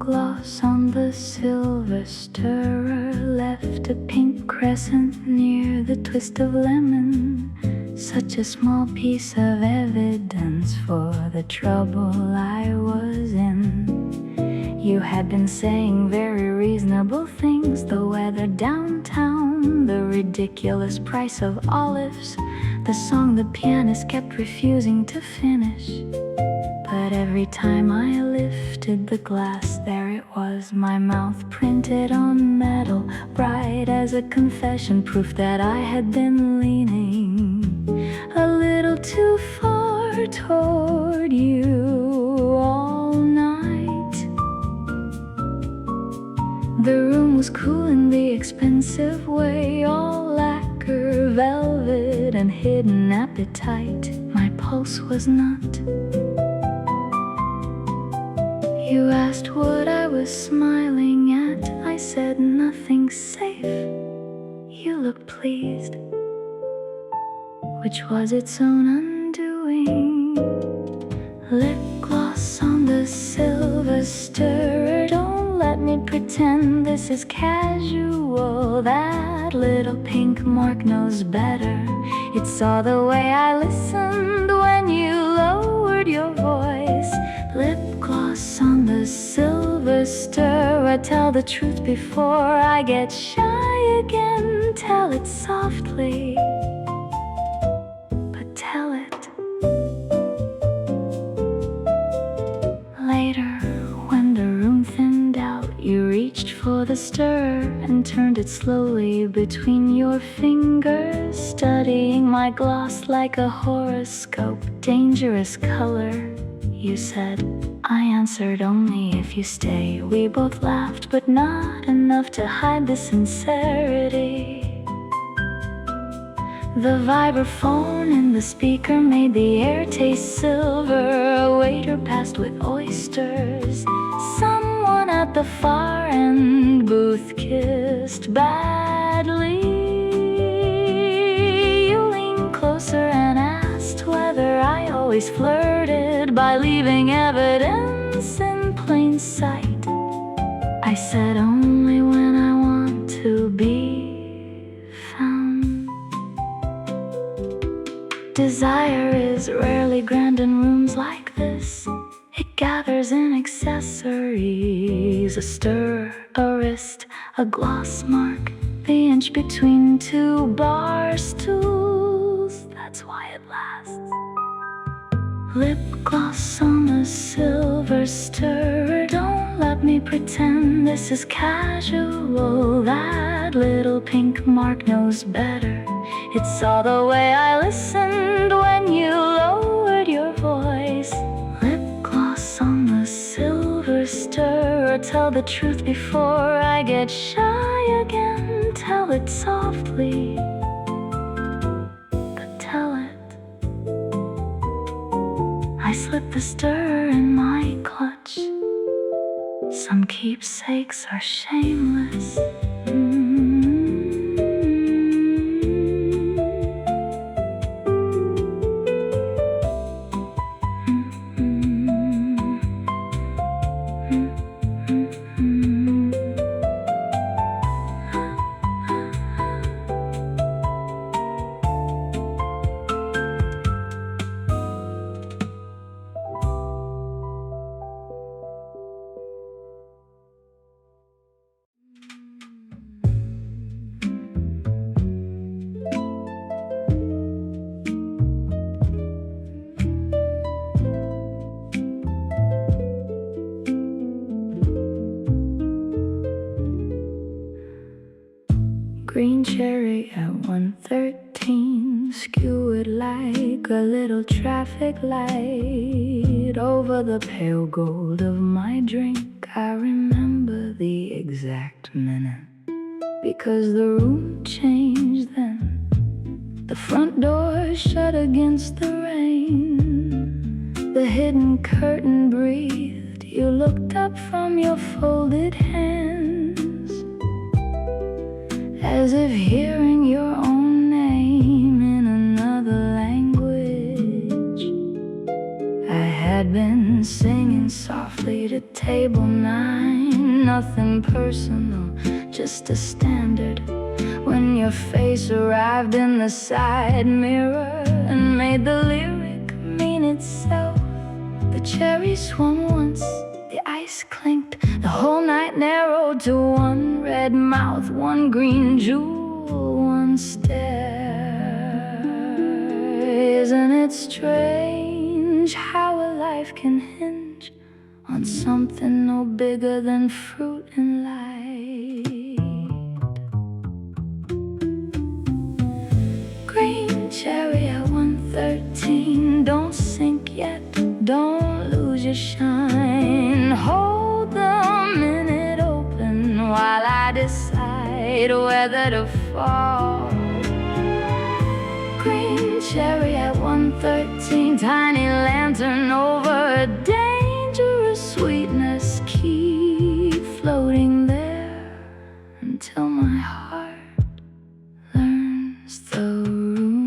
gloss on the silver stirrer left a pink crescent near the twist of lemon. Such a small piece of evidence for the trouble I was in. You had been saying very reasonable things, the weather downtown, the ridiculous price of olives, the song the pianist kept refusing to finish. But every time I lifted the glass, there it was, my mouth printed on metal, bright as a confession, proof that I had been leaning a little too far toward you all night. The room was cool in the expensive way, all lacquer, velvet, and hidden appetite. My pulse was not. You asked what I was smiling at. I said nothing safe. You looked pleased, which was its own undoing. Lip gloss on the silver stirrer. Don't let me pretend this is casual. That little pink mark knows better. It saw the way I listened when you lowered your voice. Lip gloss on the silver stirrer. Tell the truth before I get shy again. Tell it softly, but tell it. Later, when the room thinned out, you reached for the stirrer and turned it slowly between your fingers, studying my gloss like a horoscope. Dangerous color, you said. I answered, only if you stay. We both laughed, but not enough to hide the sincerity. The vibraphone in the speaker made the air taste silver. A waiter passed with oysters. Someone at the far end booth kissed badly. You leaned closer and asked whether I always flirted by leaving evidence in plain sight. I said, only when I want to be found. Desire is rarely grand in rooms like this. It gathers in accessories, a stir, a wrist, a gloss mark, the inch between two bar stools. That's why it lasts. Lip gloss on a silver stirrer. Don't let me pretend this is casual. That little pink mark knows better. It saw the way I listened when you lowered your voice. Lip gloss on the silver stirrer. Tell the truth before I get shy again. Tell it softly, but tell it. I slipped the stirrer in my clutch. Some keepsakes are shameless. Green cherry at 113, skewered like a little traffic light over the pale gold of my drink. I remember the exact minute, because the room changed then. The front door shut against the rain. The hidden curtain breathed. You looked up from your folded hands, as if hearing your own name in another language. I had been singing softly to table 9. nothing personal, just a standard. When your face arrived in the side mirror and made the lyric mean itself. The cherry swung once, the ice clinked, the whole night narrowed to one red mouth, one green jewel, one stare. Isn't it strange how a life can hinge on something no bigger than fruit and light? Green cherry at 113, don't sink yet, don't lose your shine. Hold the minute open while I decide whether to fall. Green cherry at 113, tiny lantern over a dangerous sweetness. Keep floating there until my heart learns the room.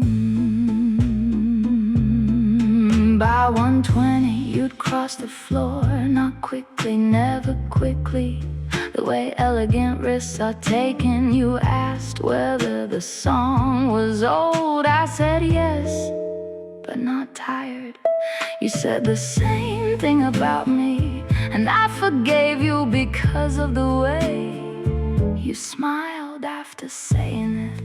By 120 you'd cross the floor, not quickly, never quickly. The way elegant risks are taken. You asked whether the song was old. I said yes, but not tired. You said the same thing about me, and I forgave you because of the way you smiled after saying it.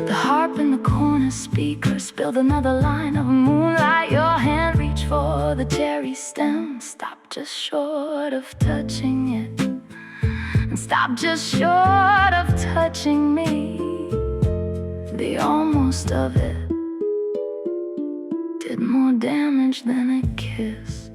The harp in the corner speaker spilled another line of moonlight. Your hand reached for the cherry stem, stopped just short of touching it, and stopped just short of touching me. The almost of it did more damage than a kiss.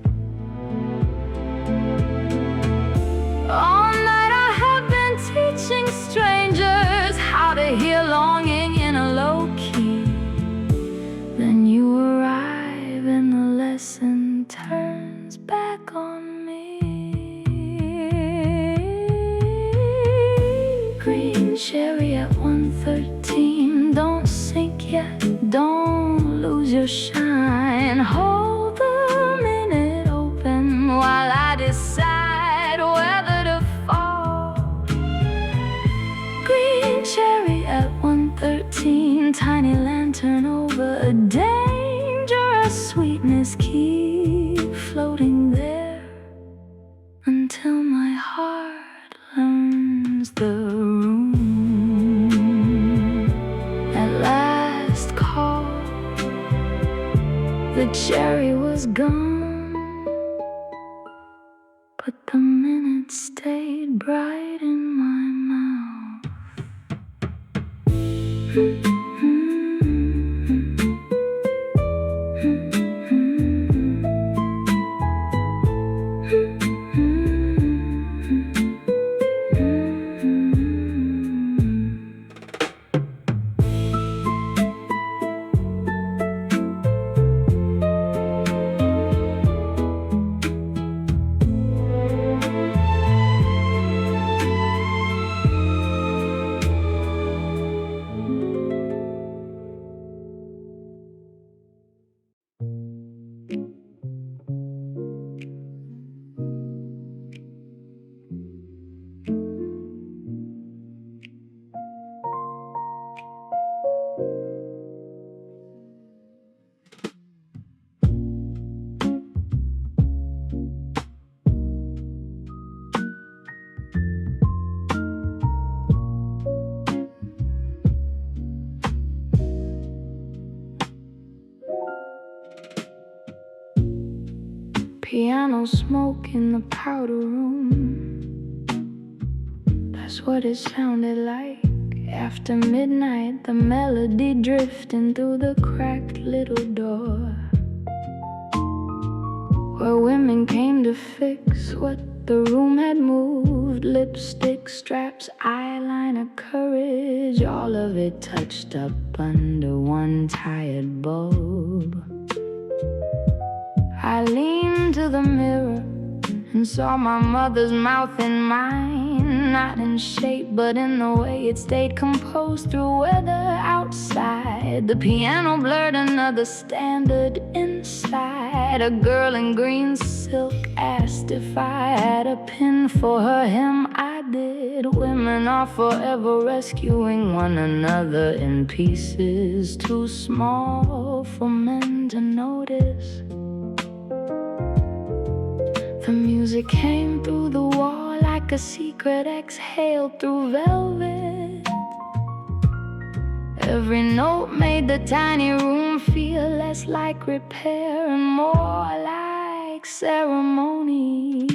All night I have been teaching strangers how to hear longing in a low key. Then you arrive and the lesson turns back on me. Green cherry at 113, don't sink yet, don't lose your shine. Hold the minute open while I decide whether to fall. Green cherry at 113, tiny lantern over a dangerous sweetness. Keep floating there until my heart learns the room. At last call, the cherry was gone, but the minutes stayed bright in my mouth. Piano smoke in the powder room, that's what it sounded like. After midnight, the melody drifting through the cracked little door, where women came to fix what the room had moved. Lipstick, straps, eyeliner, courage, all of it touched up under one tired bulb. I leaned to the mirror and saw my mother's mouth in mine, not in shape but in the way it stayed composed through weather outside. The piano blurred another standard inside. night, a girl in green silk asked if I had a pin for her hem. I did. Women are forever rescuing one another in pieces too small for men to notice. The music came through the wall like a secret exhale through velvet. Every note made the tiny room feel less like repair and more like ceremony.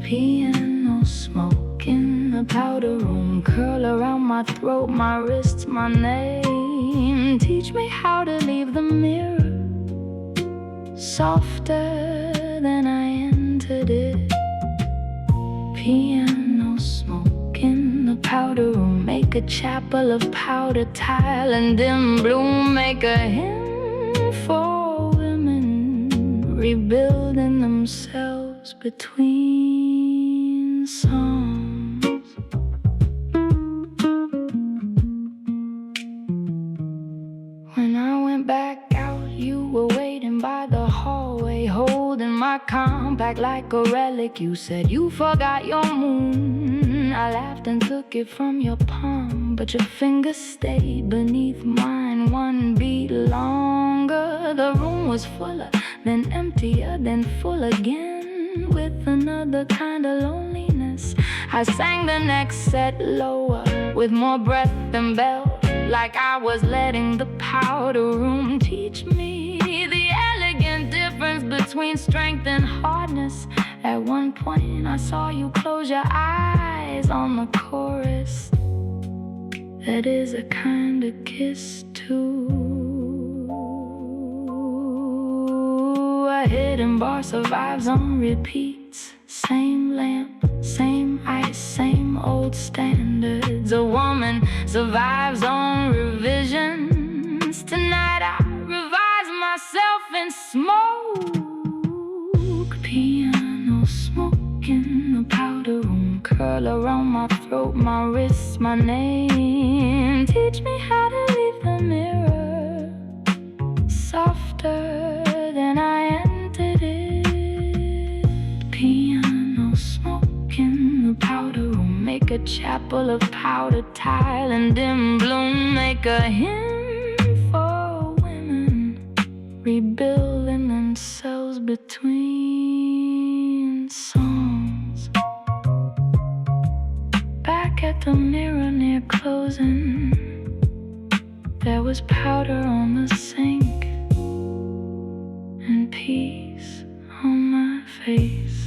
Piano smoke in the powder room, curl around my throat, my wrists, my name. Teach me how to leave the mirror softer than I entered it. Piano smoke in the powder room, make a chapel of powder tile and dim bloom. Make a hymn for women rebuilding themselves between songs. When I went back out, you were waiting by the hallway, holding my compact like a relic. You said you forgot your moon. I laughed and took it from your palm, but your fingers stayed beneath mine one beat longer. The room was fuller, then emptier, then full again, with another kind of loneliness. I sang the next set lower, with more breath than belt, like I was letting the powder room teach me the elegant difference between strength and hardness. At one point I saw you close your eyes on the chorus. That is a kind of kiss too. A hidden bar survives on repeats. Same lamp, same ice, same old standards. A woman survives on revisions. Tonight I revise myself in smoke. Piano smoke in the powder room, curl around my throat, my wrists, my name. Teach me how to leave the mirror softer than I entered it. Piano smoke in the powder room, make a chapel of powder tile and dim bloom. Make a hymn for women rebuilding themselves between songs. Back at the mirror near closing, there was powder on the sink and peace on my face.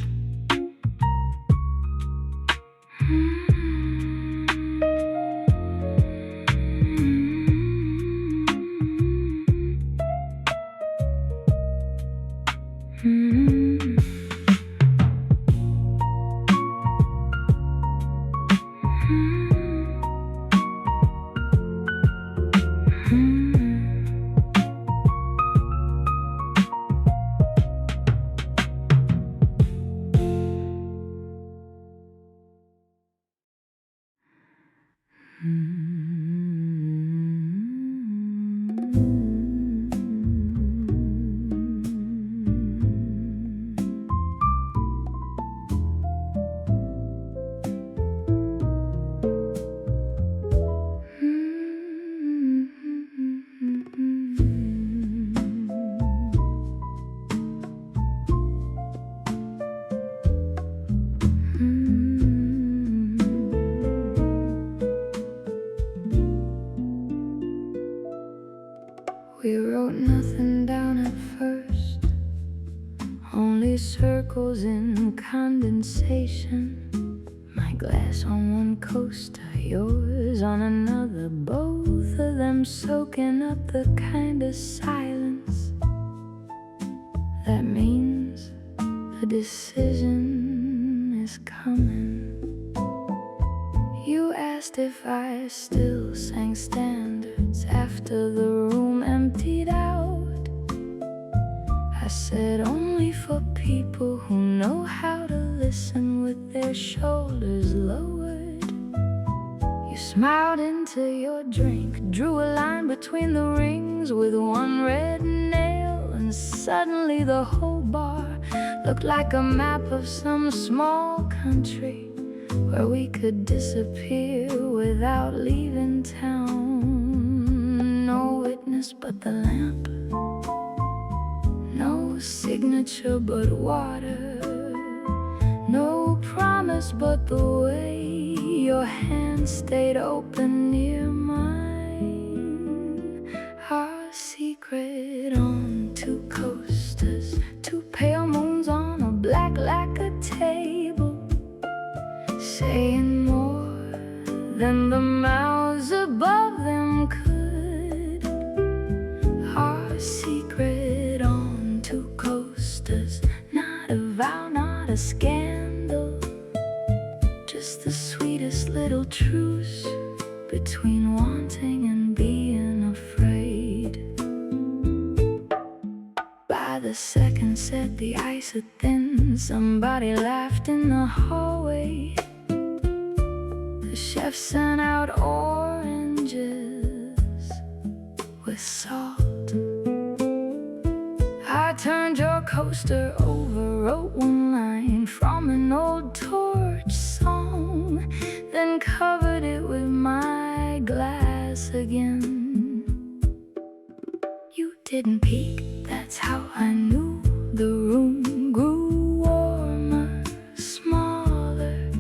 We wrote nothing down at first, only circles in condensation. My glass on one coaster, yours on another, both of them soaking up the kind of silence that means a decision is coming. You asked if I still sang standards after the room emptied out. I said only for people who know how to listen with their shoulders lowered. You smiled into your drink, drew a line between the rings with one red nail, and suddenly the whole bar looked like a map of some small country where we could disappear without leaving town. No witness but the lamp, no signature but water, no promise but the way your hand stayed open near mine. Our secret on two coasters, two pale moons on a black lacquer table, saying more than the mouths above them could. Our secret on two coasters, not a vow, not a scandal, just the sweetest little truce between wanting and being afraid. By the second set, the ice had thinned. Somebody laughed in the hallway. The chef sent out oranges with salt. I turned your coaster over, wrote one line from an old torch song, then covered it with my glass again. You didn't peek, that's how I knew the room grew warmer, smaller,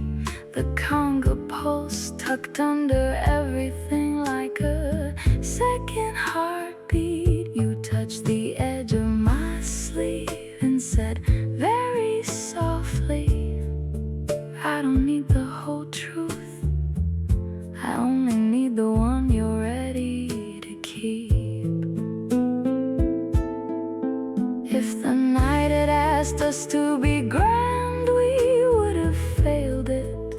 the conga pulse tucked under everything like a second heartbeat. You touched the edge of my sleeve and said very softly, I don't need the whole truth, I only need the one you're ready to keep. If the night had asked us to be grand, we would have failed it.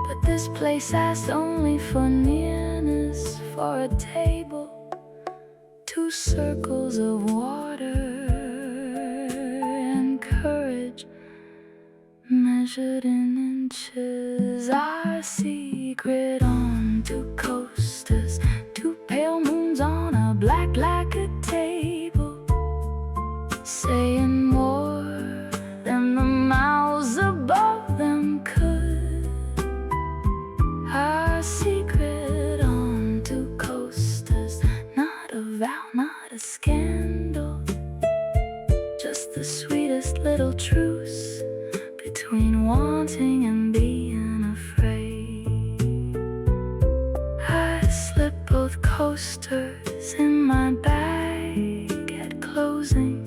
But this place asked only for nearness, for a table, two circles of water, and courage measured in inches. Our secret on two coasters, two pale moons on a black lacquer table, saying more than the mouths above them could. Our secret on two coasters, not a vow, not a scandal, just the sweetest little truce between wanting and being afraid. I slipped both coasters in my bag at closing.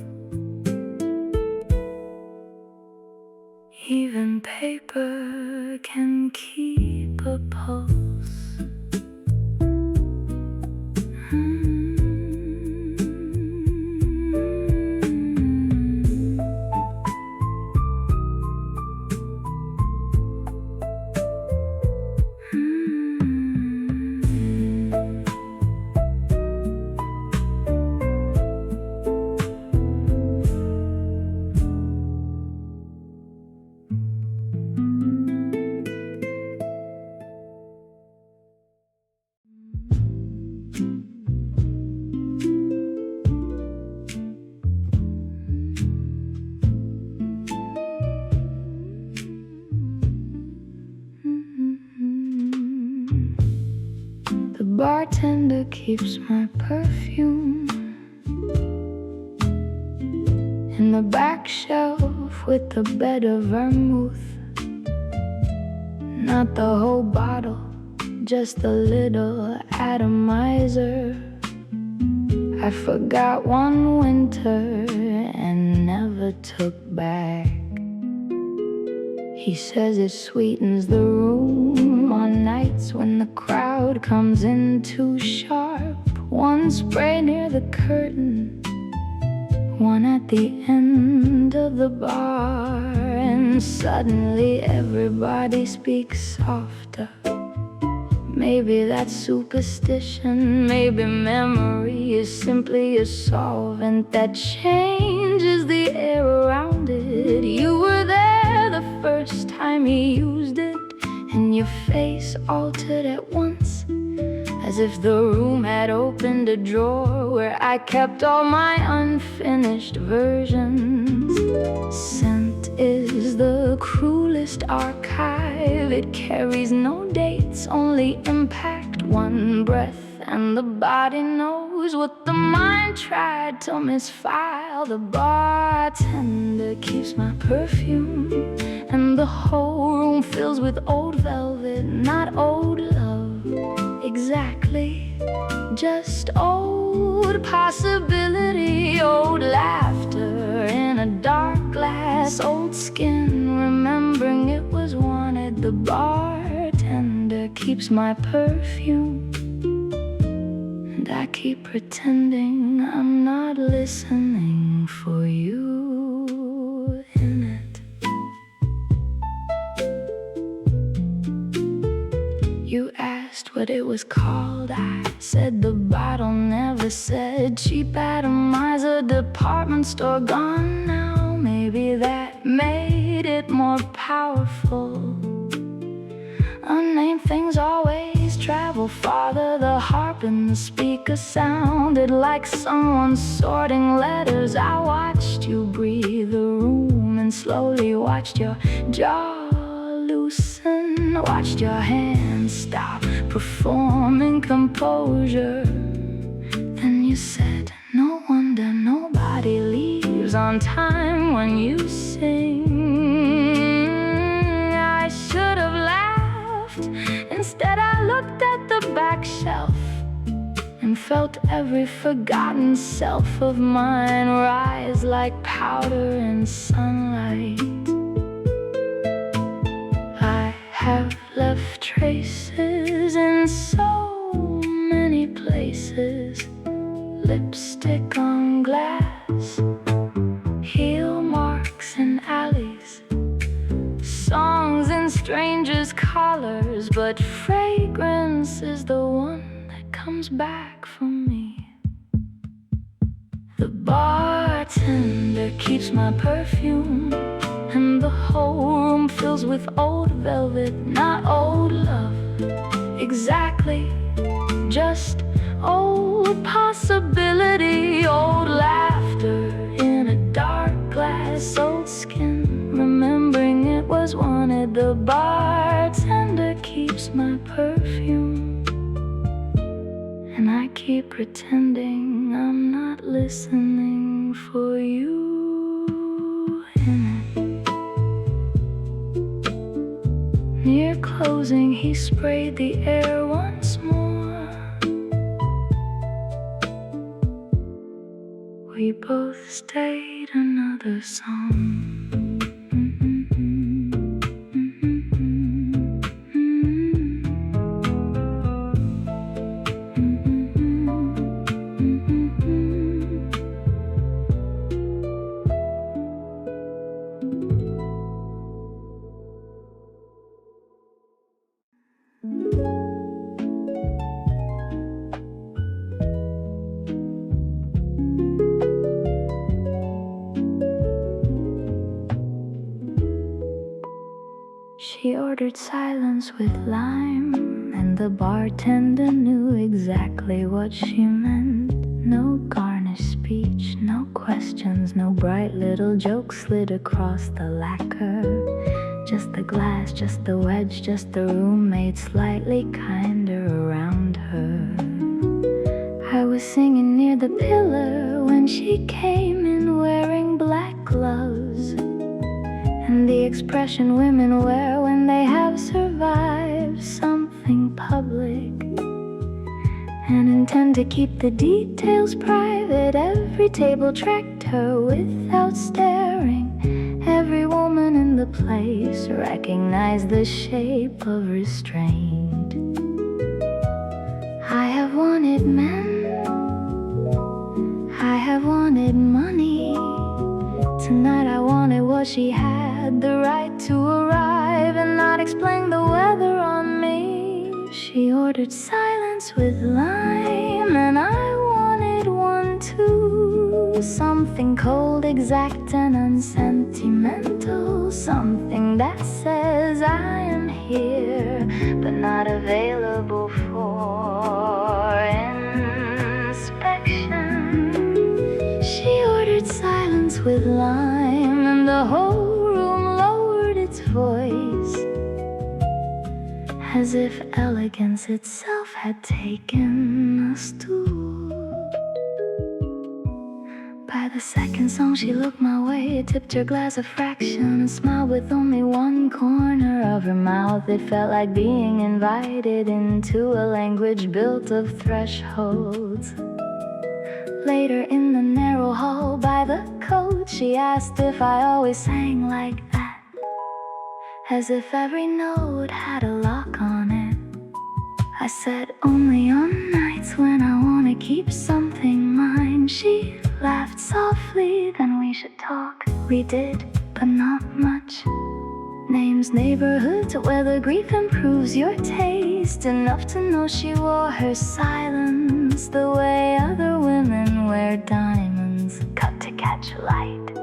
Even paper can keep a pulse. Bartender keeps my perfume in the back shelf with a bed of vermouth. Not the whole bottle, just a little atomizer. I forgot one winter and never took back. He says it sweetens the room on nights when the crowd comes in too sharp. One spray near the curtain, one at the end of the bar, and suddenly everybody speaks softer. Maybe that's superstition, maybe memory is simply a solvent that changes the air around it. You were there the first time he used it, and your face altered at once as if the room had opened a drawer where I kept all my unfinished versions. Scent is the cruelest archive. It carries no dates, only impact, one breath, and the body knows what the mind tried to misfile. The bartender keeps my perfume, and the whole room fills with old velvet, not old love exactly, just old possibility, old laughter in a dark glass, old skin remembering it was wanted. The bartender keeps my perfume, and I keep pretending I'm not listening for you in it. You asked what it was called. I said the bottle never said. Cheap atomizer, department store gone now. Maybe that made it more powerful. Unnamed things always travel farther. The harp in the speaker sounded like someone sorting letters. I watched you breathe the room and slowly watched your jaw loosen, watched your hands stop performing composure. Then you said, no wonder nobody leaves on time when you sing. I should have laughed. Instead I looked at the back shelf and felt every forgotten self of mine rise like powder in sunlight. I have left traces in so many places. Lipstick on glass, heel marks in alleys, songs in strangers' collars, but fragrance is the one that comes back for me. The bartender keeps my perfume, and the whole room fills with old velvet, not old love exactly, just old possibility, old laughter in a dark glass, old skin remembering it was wanted. The bartender keeps my perfume, and I keep pretending I'm not listening for you in it. Near closing, he sprayed the air once more. We both stayed another song. She ordered silence with lime, and the bartender knew exactly what she meant. No garnished speech, no questions, no bright little joke slid across the lacquer. Just the glass, just the wedge, just the room made slightly kinder around her. I was singing near the pillar when she came in wearing black gloves, and the expression women wear when they have survived something public and intend to keep the details private. Every table tracked her without staring. Every woman in the place recognized the shape of restraint. I have wanted men, I have wanted money. Tonight I wanted what she had, the right to arrive and not explain the weather on me. She ordered silence with lime, and I wanted one too. Something cold, exact and unsentimental. Something that says I am here, but not available for as if elegance itself had taken us to. By the second song she looked my way, tipped her glass a fraction, and smiled with only one corner of her mouth. It felt like being invited into a language built of thresholds. Later in the narrow hall by the coat, she asked if I always sang like that, as if every note had a lock on it. I said only on nights when I wanna keep something mine. She laughed softly, then we should talk. We did, but not much. Names, neighborhoods, whether grief improves your taste. Enough to know she wore her silence the way other women wear diamonds, cut to catch light,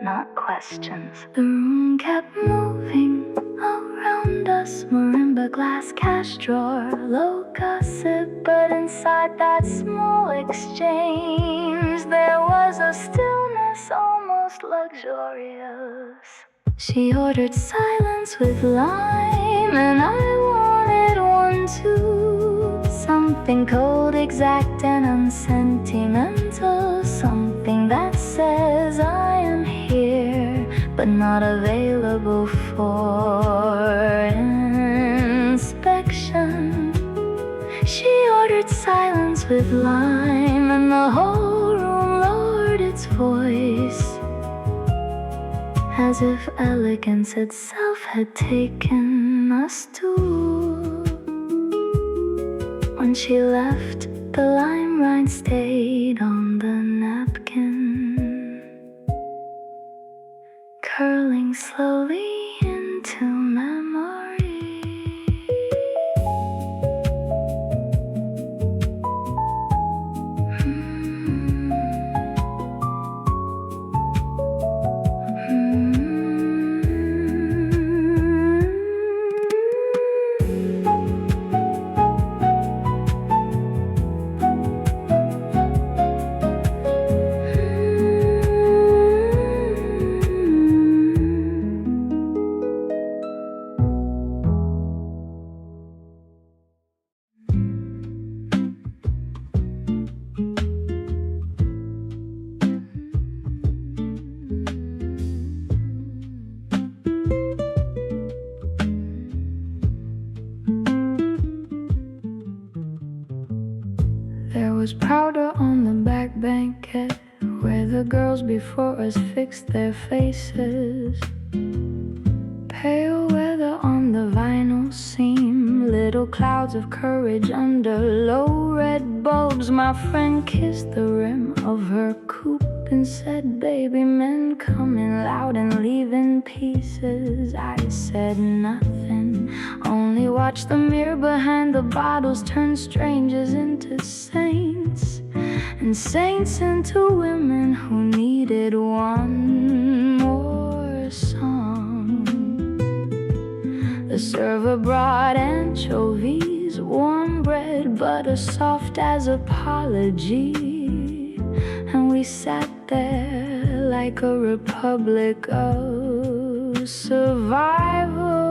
not questions. The room kept moving around us, marimba glass, cash drawer, low gossip. But inside that small exchange there was a stillness almost luxurious. She ordered silence with lime, and I wanted one too. Something cold, exact, and unsentimental. Something that says I am here, but not available for inspection. She ordered silence with lime, and the whole room lowered its voice, as if elegance itself had taken us too. When she left, the lime rind stayed on the napkin, curling slowly into memory. There was powder on the back banquette, where the girls before us fixed their faces. Pale weather on the vinyl seam, little clouds of courage under low red bulbs. My friend kissed the rim of her coupe and said, baby, men coming loud and leaving pieces. I said nothing, only watched the mirror behind the bottles turn strangers into saints, and saints into women who needed one more song. The server brought anchovies, warm bread, butter soft as apology, and we sat there like a republic of survival.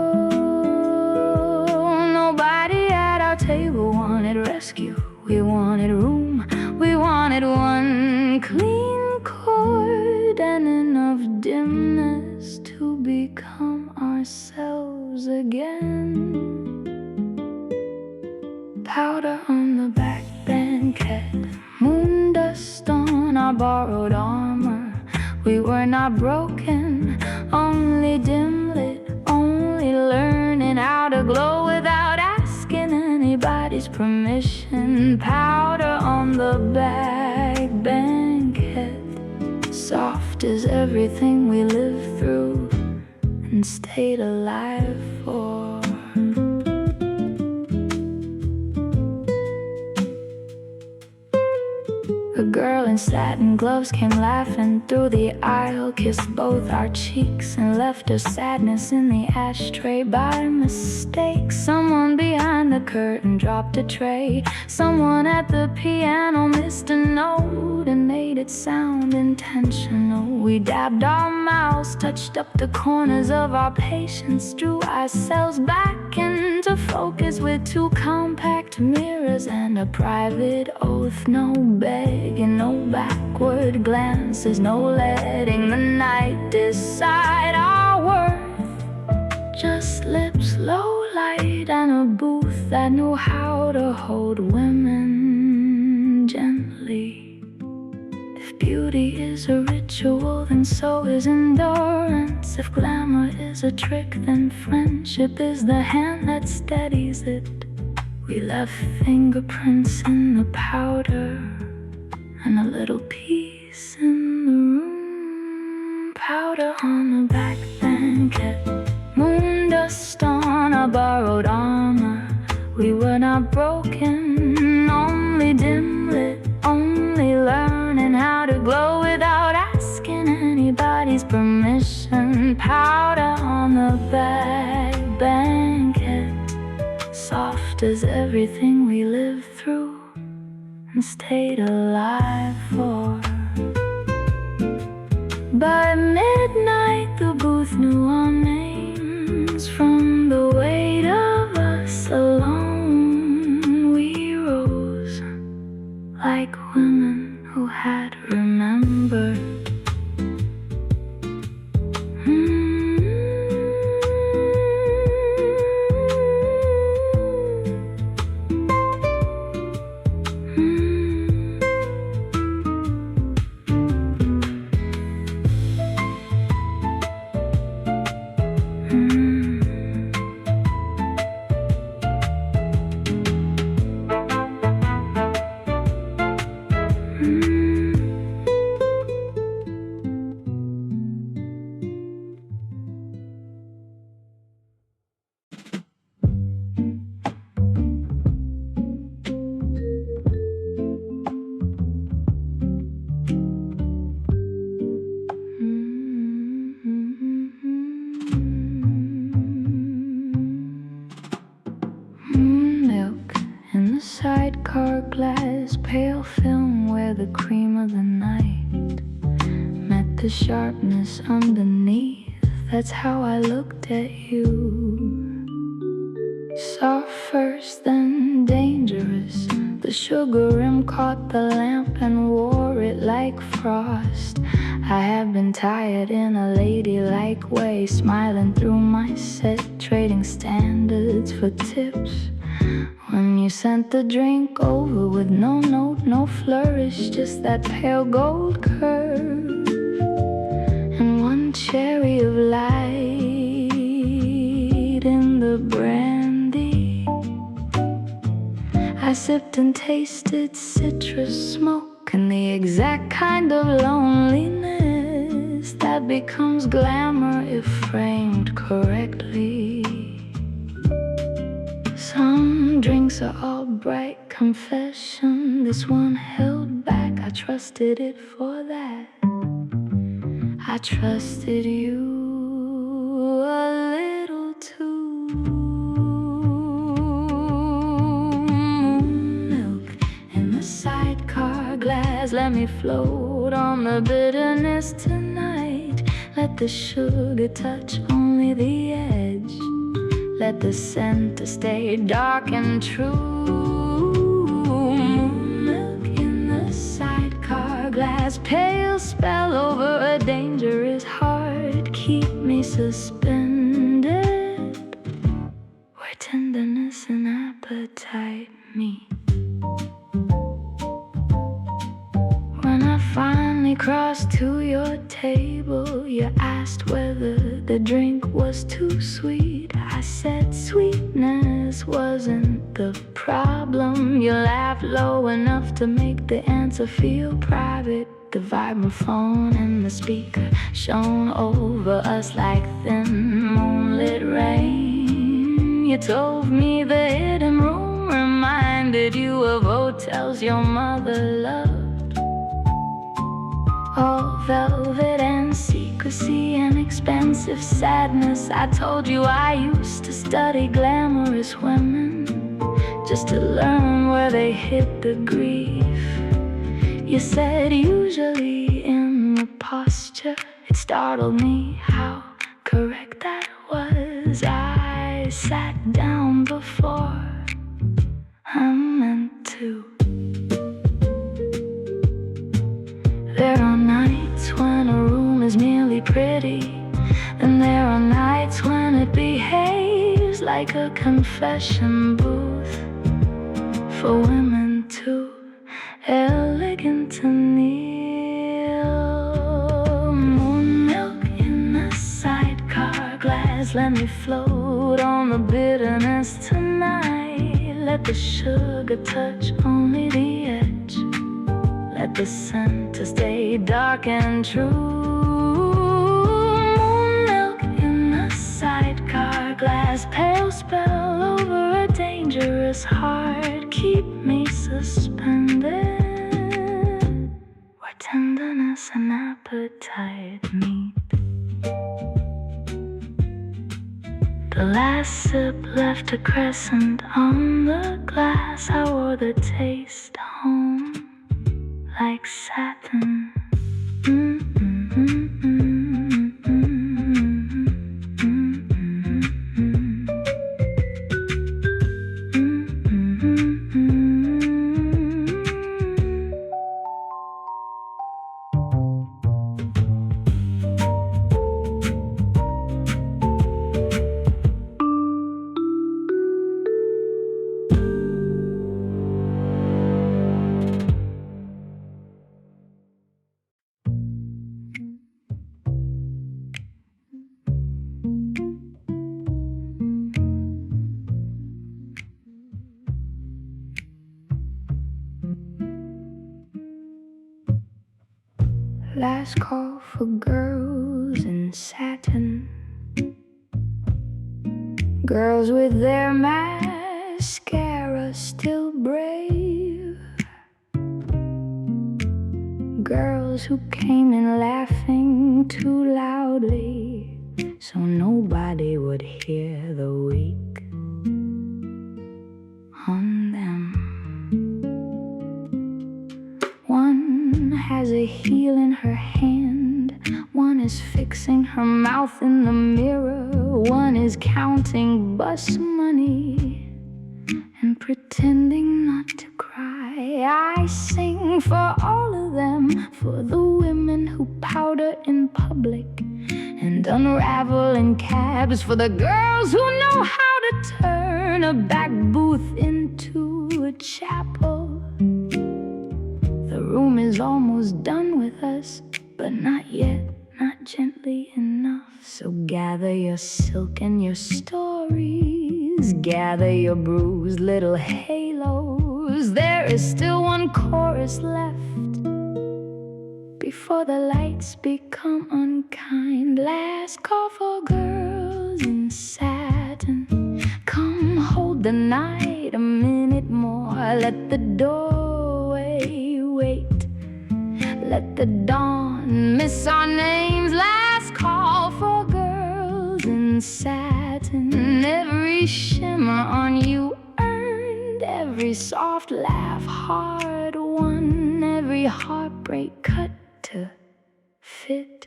Nobody at our table wanted rescue. We wanted room, we wanted one clean cord and enough dimness to become ourselves again. Powder on the back banquette, moon dust on our borrowed armor. We were not broken, only dim lit, only learning how to glow without asking anybody's permission. Powder on the back banquette, soft as everything we lived through and stayed alive for. A girl in satin gloves came laughing through the aisle, kissed both our cheeks and left her sadness in the ashtray by mistake. Someone behind the curtain dropped a tray. Someone at the piano missed a note and made it sound intentional. We dabbed our mouths, touched up the corners of our patience, drew ourselves back and to focus with 2 compact mirrors and a private oath. No begging, no backward glances, no letting the night decide our worth. Just lips, low light, and a booth that knew how to hold women gently. If beauty is a ritual, then so is endurance. If glamour is a trick, then friendship is the hand that steadies it. We left fingerprints in the powder and a little piece in the room. Powder on a back banquet, moon dust on a borrowed armor. We were not broken, only dim lit, only learning how to glow without asking anybody's permission. Powder on the back banquet, soft as everything we lived through and stayed alive for. By midnight the booth knew our names. From the weight of us alone, we rose like women who had remembered. Sidecar glass, pale film where the cream of the night met the sharpness underneath. That's how I looked at you. Soft first, then dangerous. The sugar rim caught the lamp and wore it like frost. I have been tired in a ladylike way, smiling through my set, trading standards for tips. When you sent the drink over with no note, no flourish, just that pale gold curve and one cherry of light in the brandy. I sipped and tasted citrus smoke and the exact kind of loneliness that becomes glamour if framed correctly. Some drinks are all bright confession. This one held back. I trusted it for that. I trusted you a little too. Milk in the sidecar glass. Let me float on the bitterness tonight. Let the sugar touch only the edge. Let the center stay dark and true. Milk in the sidecar glass, pale spell over a dangerous heart. Keep me suspended where tenderness and appetite meet. When I finally crossed to your table, you asked whether the drink was too sweet. I said sweetness wasn't the problem. You laughed low enough to make the answer feel private. The vibraphone and the speaker shone over us like thin moonlit rain. You told me the hidden room reminded you of hotels your mother loved. All velvet and secrecy and expensive sadness. I told you I used to study glamorous women just to learn where they hid the grief. You said usually in the posture. It startled me how correct that was. I sat down before I'm meant to. There are nights when a room is merely pretty, and there are nights when it behaves like a confession booth for women too elegant to kneel. Moon milk in a sidecar glass, let me float on the bitterness tonight. Let the sugar touch only the edge, let the center stay dark and true. Moon milk in a sidecar glass, pale spell over a dangerous heart. Keep me suspended where tenderness and appetite meet. The last sip left a crescent on the glass. I wore the taste home like satin. Last call for girls in satin, girls with their mascara still brave, girls who came in laughing too loudly so nobody would hear the weak on them. One has a heel in her hand, one is fixing her mouth in the mirror, one is counting bus money and pretending not to cry. I sing for all of them, for the women who powder in public and unravel in cabs, for the girls who know how to turn a back booth into a chapel. The room is almost done with us, but not yet, not gently enough. So gather your silk and your stories, gather your bruised little halos. There is still one chorus left before the lights become unkind. Last call for girls in satin, come hold the night a minute more. Let the doorway wait, let the dawn miss our names. Last call for girls in satin, every shimmer on you earned, every soft laugh hard won, every heartbreak cut to fit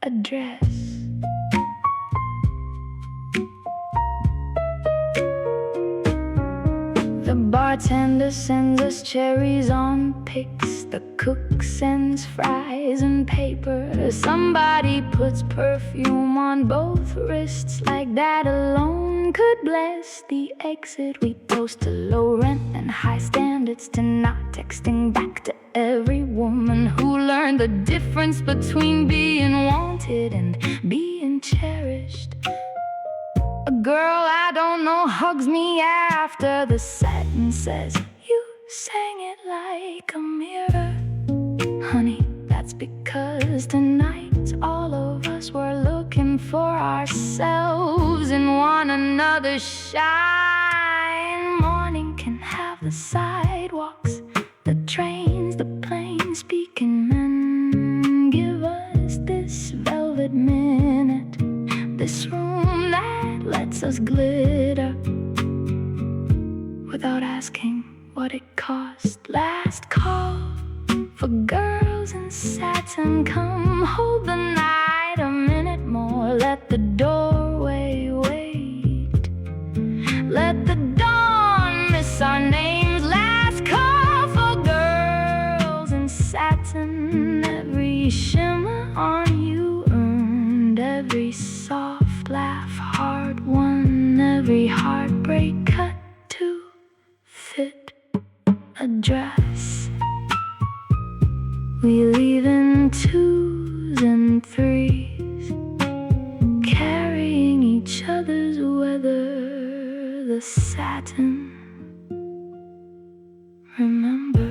a dress. The bartender sends us cherries on picks, the cook sends fries and paper. Somebody puts perfume on both wrists, like that alone could bless the exit. We toast to low rent and high standards, to not texting back to every woman who learned the difference between being wanted and being cherished. A girl I don't know hugs me after the set and says, you sang it like a mirror. Honey, that's because tonight all of us were looking for ourselves in one another's shine. Morning can have the sidewalks, the trains, the planes, speaking men. Give us this velvet minute, this room that lets us glitter without asking what it cost. Last call for girls in satin, come hold the night a minute more. Let the doorway wait, heartbreak cut to fit a dress. We leave in twos and threes, carrying each other's weather. The satin remembers.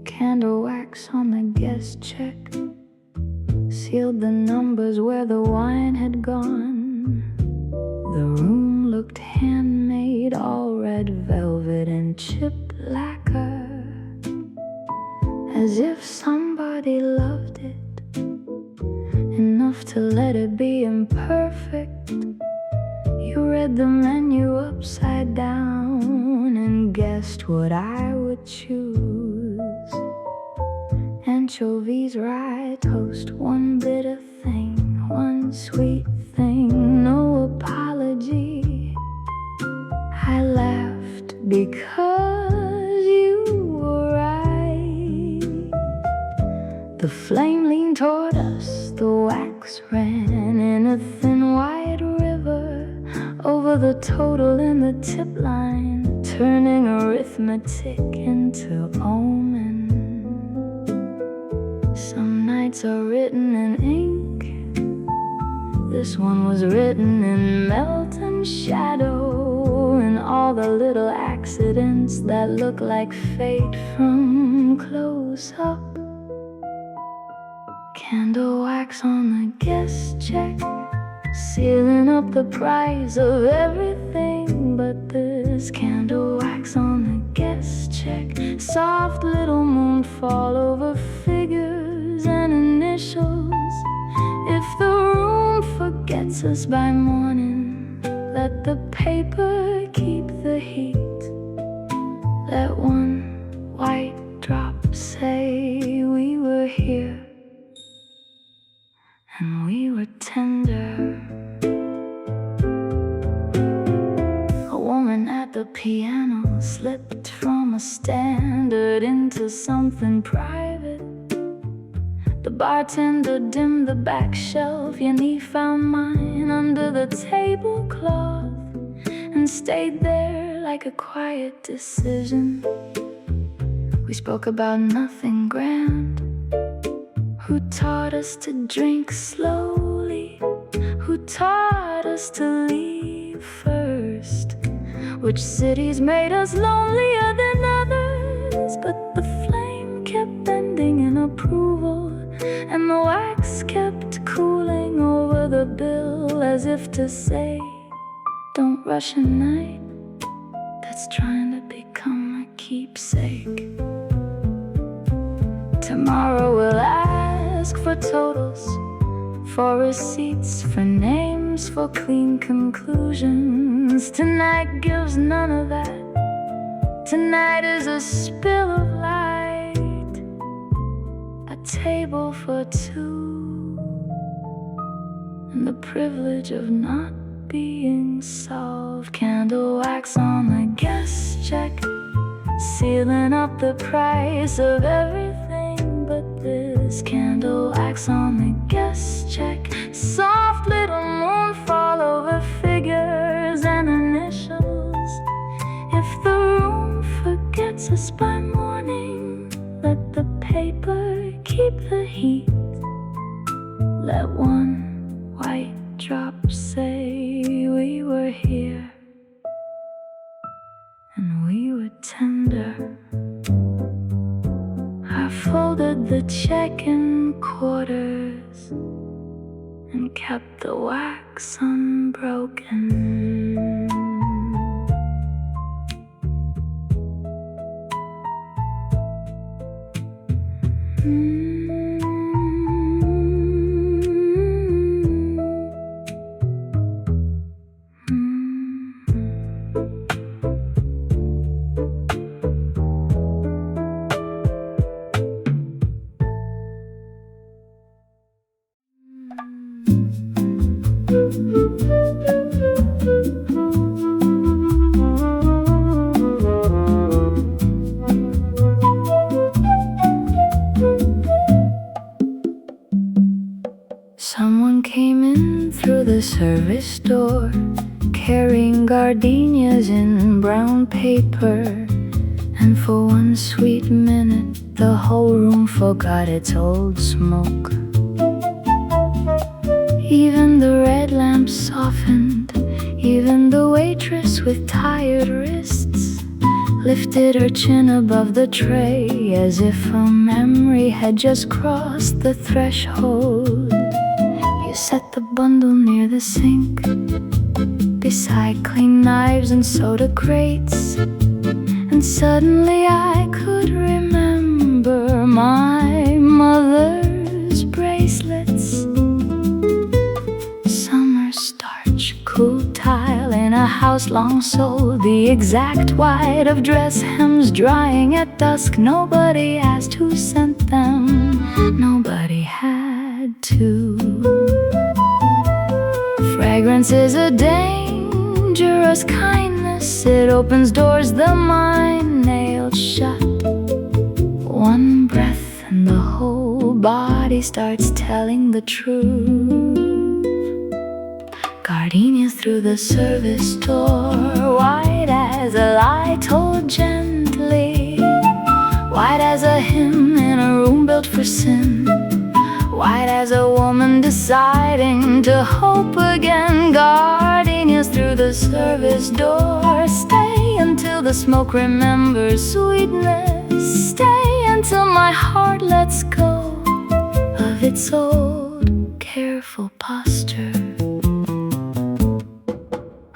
Candle wax on the guest check sealed the numbers where the wine had gone. The room looked handmade, all red velvet and chipped lacquer, as if somebody loved it enough to let it be imperfect. You read the menu upside down and guessed what I would choose. Anchovies, rye toast, one bitter thing, one sweet thing, no apology. I laughed because you were right. The flame leaned toward us, the wax ran in a thin white river over the total in the tip line, turning arithmetic into omen. Some nights are written in ink, this one was written in melt and shadow, and all the little accidents that look like fate from close up. Candle wax on the guest check, sealing up the price of everything but this. Candle wax on the guest check, soft little moonfall over figures and initials. If the room forgets us by morning, let the paper keep the heat. Let one white drop say we were here and we were tender. A woman at the piano slipped from a standard into something private. The bartender dimmed the back shelf, and he found mine under the tablecloth and stayed there like a quiet decision. We spoke about nothing grand. Who taught us to drink slowly? Who taught us to leave first? Which cities made us lonelier than others? But the flame kept bending in approval, and the wax kept cooling over the bill, as if to say, don't rush a night that's trying to become a keepsake. Tomorrow we'll ask for totals, for receipts, for names, for clean conclusions. Tonight gives none of that. Tonight is a spill of light, a table for two, and the privilege of not being solved. Candle wax on the guest check, sealing up the price of everything but this. Candle wax on the guest check, soft little moonfall over figures and initials. If the room forgets us by morning, let the paper keep the heat. Let one the check-in quarters and kept the wax unbroken. Someone came in through the service door, carrying gardenias in brown paper. And for one sweet minute, the whole room forgot its old smoke. Even the red lamp softened, even the waitress with tired wrists lifted her chin above the tray, as if a memory had just crossed the threshold. You set the bundle near the sink, beside clean knives and soda crates, and suddenly I could remember my mother's bracelets. Summer starch, cool tile in a house long sold, the exact white of dress hems drying at dusk. Nobody asked who sent them, nobody had to. Fragrance is a dangerous kindness, it opens doors the mind nailed shut. One breath and the whole body starts telling the truth. Gardenias through the service door, white as a lie told gently, white as a hymn in a room built for sin, white as a woman deciding to hope again. Gardenias through the service door, stay until the smoke remembers sweetness, stay until my heart lets go of its old careful posture.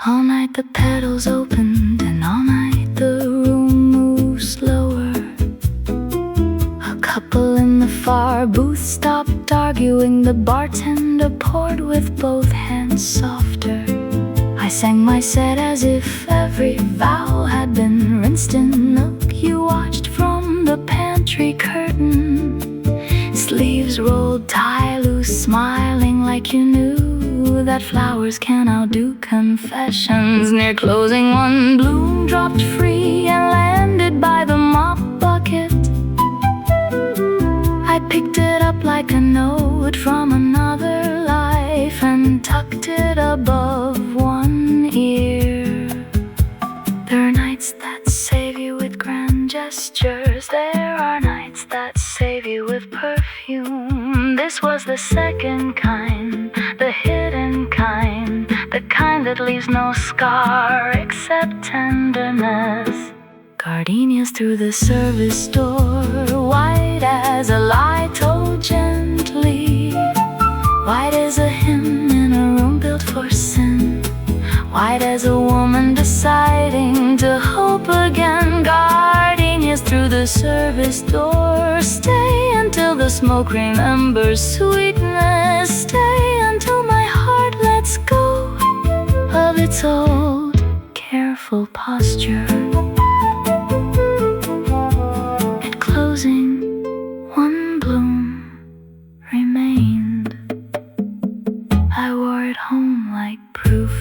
All night the petals opened, and all night the room moved slower. A couple in the far booth stopped arguing, the bartender poured with both hands softer. I sang my set as if every vowel had been rinsed in milk. You watched from the pantry curtain, sleeves rolled, tie loose, smiling like you knew that flowers can outdo confessions. Near closing, one bloom dropped free and landed by the mop bucket. I picked it up like a note from another life and tucked it above one ear. There are nights that save you with grand gestures, there are nights that save you with perfume. This was the second kind, the hidden kind, the kind that leaves no scar except tenderness. Gardenias through the service door, white as a lie told gently, white as a hymn in a room built for sin, white as a woman deciding to hope again. Gardenias through the service door, stay until the smoke remembers sweetness, stay until my heart lets go of its old careful posture. At closing, one bloom remained. I wore it home like proof.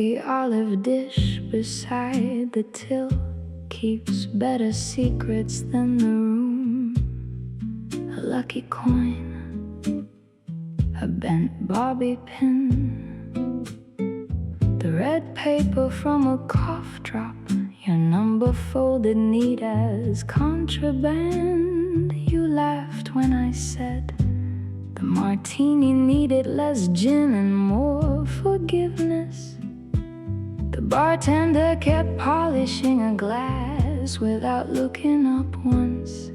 The olive dish beside the till keeps better secrets than the room. A lucky coin, a bent bobby pin, the red paper from a cough drop, your number folded neat as contraband. You laughed when I said the martini needed less gin and more forgiveness. The bartender kept polishing a glass without looking up once.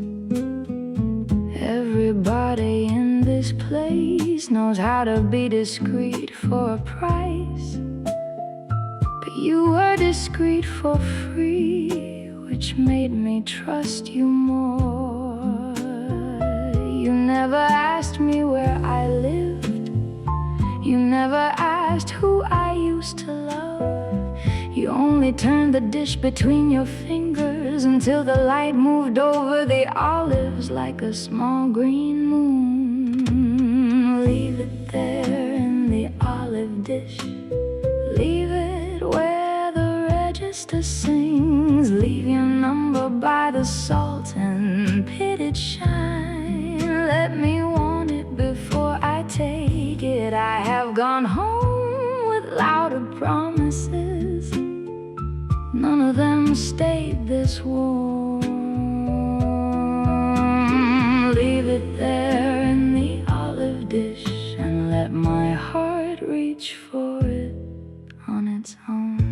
Everybody in this place knows how to be discreet for a price, but you were discreet for free, which made me trust you more. You never asked me where I lived, you never asked who I used to love. You only turned the dish between your fingers until the light moved over the olives like a small green moon. Leave it there in the olive dish, leave it where the register sings. Leave your number by the salt and pitted shine. Let me want it before I take it. I have gone home with louder promises, none of them stayed this warm. Leave it there in the olive dish and let my heart reach for it on its own.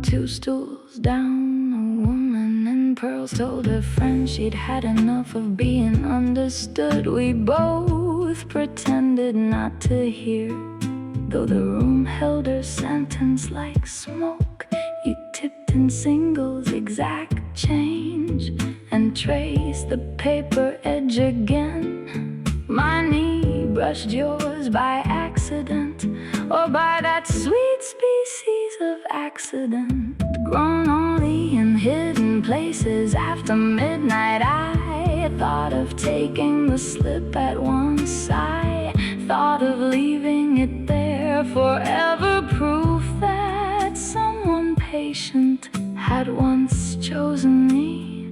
Two stools down, a woman in pearls told her friend she'd had enough of being understood. We both pretended not to hear, though the room held her sentence like smoke. You tipped in single zigzag change and traced the paper edge again. My knee brushed yours by accident, or by that sweet species of accident, grown only in hidden places after midnight. I thought of taking the slip at once, I thought of leaving it there forever, proof that someone patient had once chosen me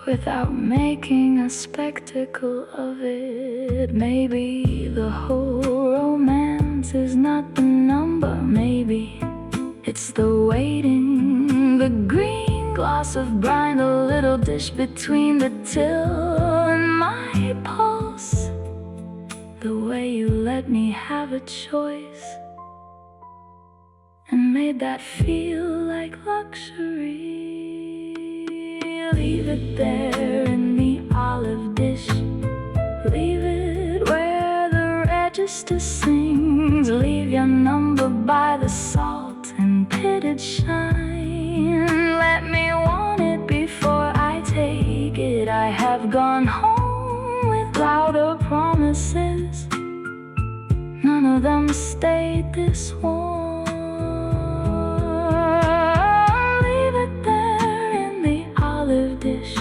without making a spectacle of it. Maybe the whole romance is not the number, maybe it's the waiting, the green gloss of brine, the little dish between the till and my pulse, the way you let me have a choice and made that feel like luxury. Leave it there in the olive dish, leave it where the register sings. Leave your number by the salt and pitted shine. Let me want it before I take it. I have gone home with louder promises, none of them stayed this warm. Leave it there in the olive dish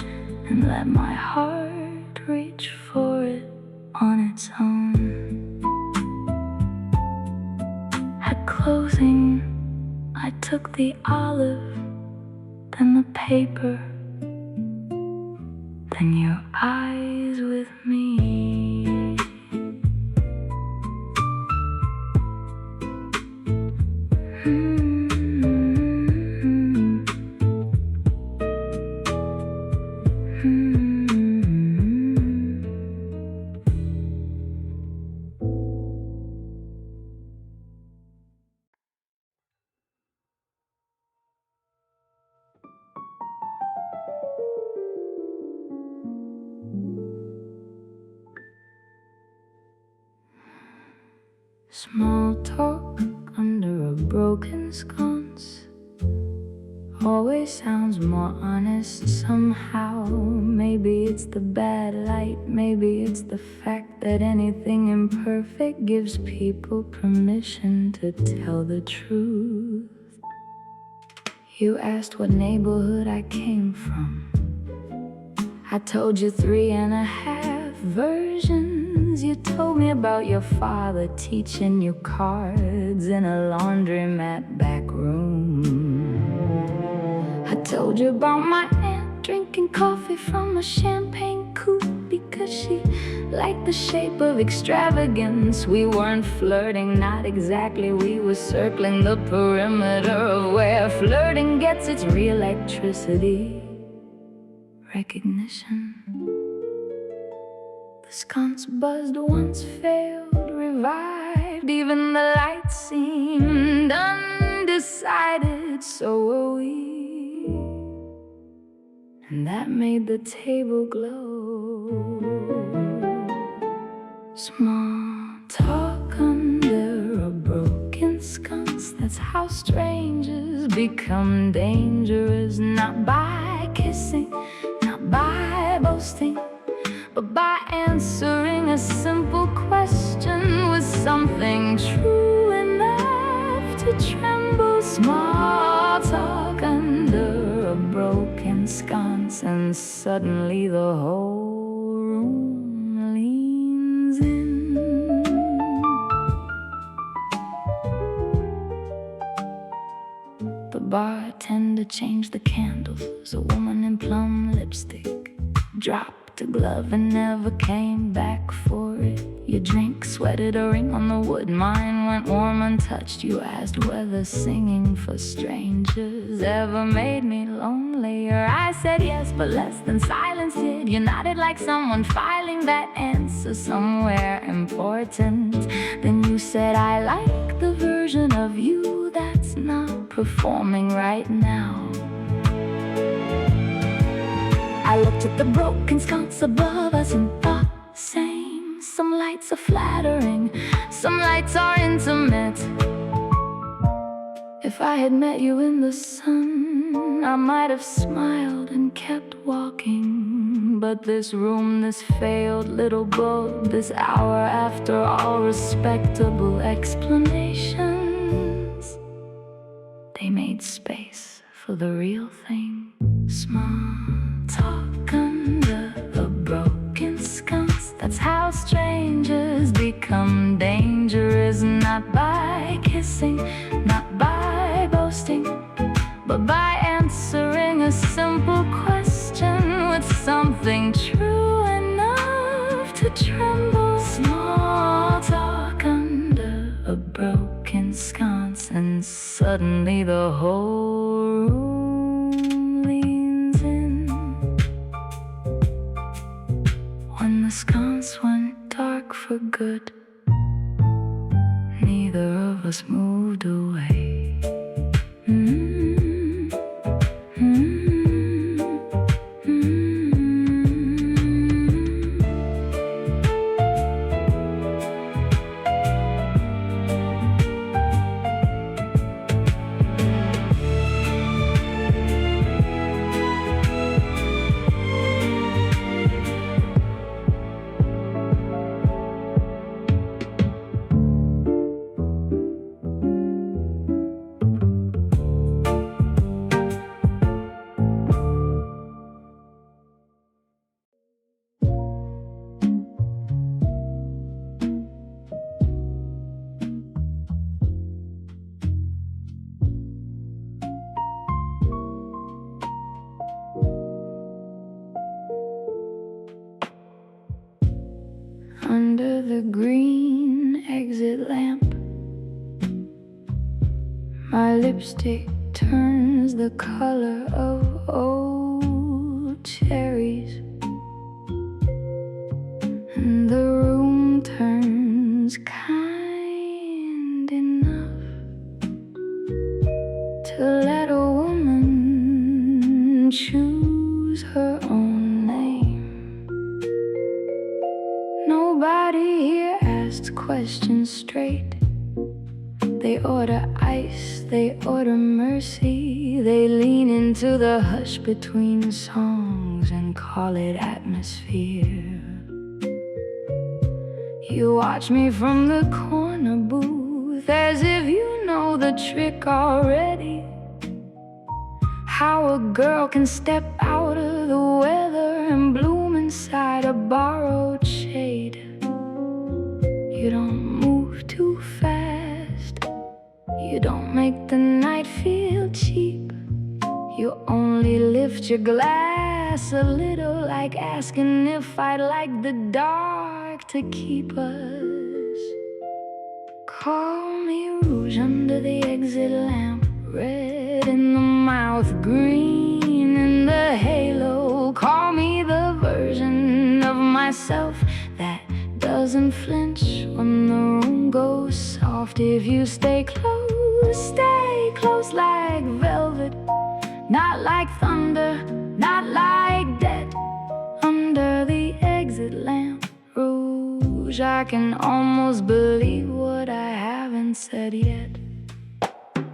and let my heart reach for it on its own. At closing, I took the olive, then the paper, then your eyes with me. Small talk under a broken sconce always sounds more honest somehow. Maybe it's the bad light, maybe it's the fact that anything imperfect gives people permission to tell the truth. You asked what neighborhood I came from. I told you 3.5 versions. friends. You told me about your father teaching you cards in a laundromat back room. I told you about my aunt drinking coffee from a champagne coupe because she liked the shape of extravagance. We weren't flirting, not exactly. We were circling the perimeter of where flirting gets its real electricity. Recognition. The sconce buzzed once, failed, revived. Even the lights seemed undecided, so were we. And that made the table glow. Small talk under a broken sconce. That's how strangers become dangerous. Not by kissing, not by boasting, but by answering a simple question with something true enough to tremble. Small talk under a broken sconce, and suddenly the whole room leans in. The bartender changed the candles. A woman in plum lipstick dropped a glove and never came back for it. Your drink sweated a ring on the wood. Mine went warm untouched. You asked whether singing for strangers ever made me lonelier. I said yes, but less than silence did. You nodded like someone filing that answer somewhere important. Then you said, I like the version of you that's not performing right now. I looked at the broken sconce above us and thought, same. Some lights are flattering, some lights are intimate. If I had met you in the sun, I might have smiled and kept walking. But this room, this failed little bulb, this hour after all respectable explanations, they made space for the real thing. Small talk under a broken sconce. That's how strangers become dangerous. Not by kissing, not by boasting, but by answering a simple question with something true enough to tremble. Small talk under a broken sconce, and suddenly the whole room leans in. When the sconce went dark for good, neither of us moved away. Under the green exit lamp, my lipstick turns the color of old cherries, and the room turns kind enough to let a woman choose her own name. Nobody here asks questions straight. They order ice, they order mercy. They lean into the hush between songs and call it atmosphere. You watch me from the corner booth as if you know the trick already. How a girl can step out of the weather and bloom inside a borrowed shade. You don't move too fast. You don't make the night feel cheap. You only lift your glass a little, like asking if I'd like the dark to keep us. Call me rouge under the exit lamp, red in the mouth, green in the halo. Call me the version of myself that doesn't flinch when the room goes soft. If you stay close like velvet, not like thunder, not like death. Under the exit lamp, rouge, I can almost believe what I haven't said yet.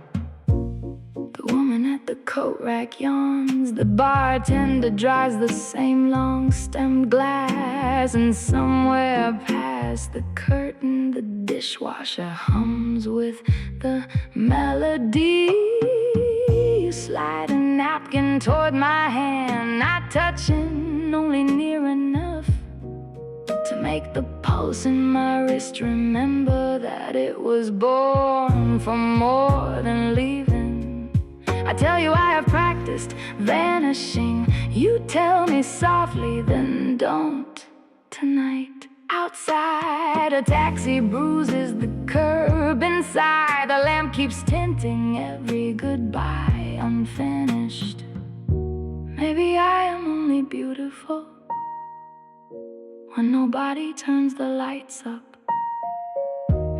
The woman at the coat rack yawns. The bartender dries the same long-stemmed glass. And somewhere past the curtain, the dishwasher hums with the melody. You slide a napkin toward my hand, not touching, only near enough to make the pulse in my wrist remember that it was born for more than leaving. I tell you I have practiced vanishing. You tell me softly, then don't tonight. Outside, a taxi bruises the curb. Inside, the lamp keeps tinting every goodbye unfinished. Maybe I am only beautiful when nobody turns the lights up.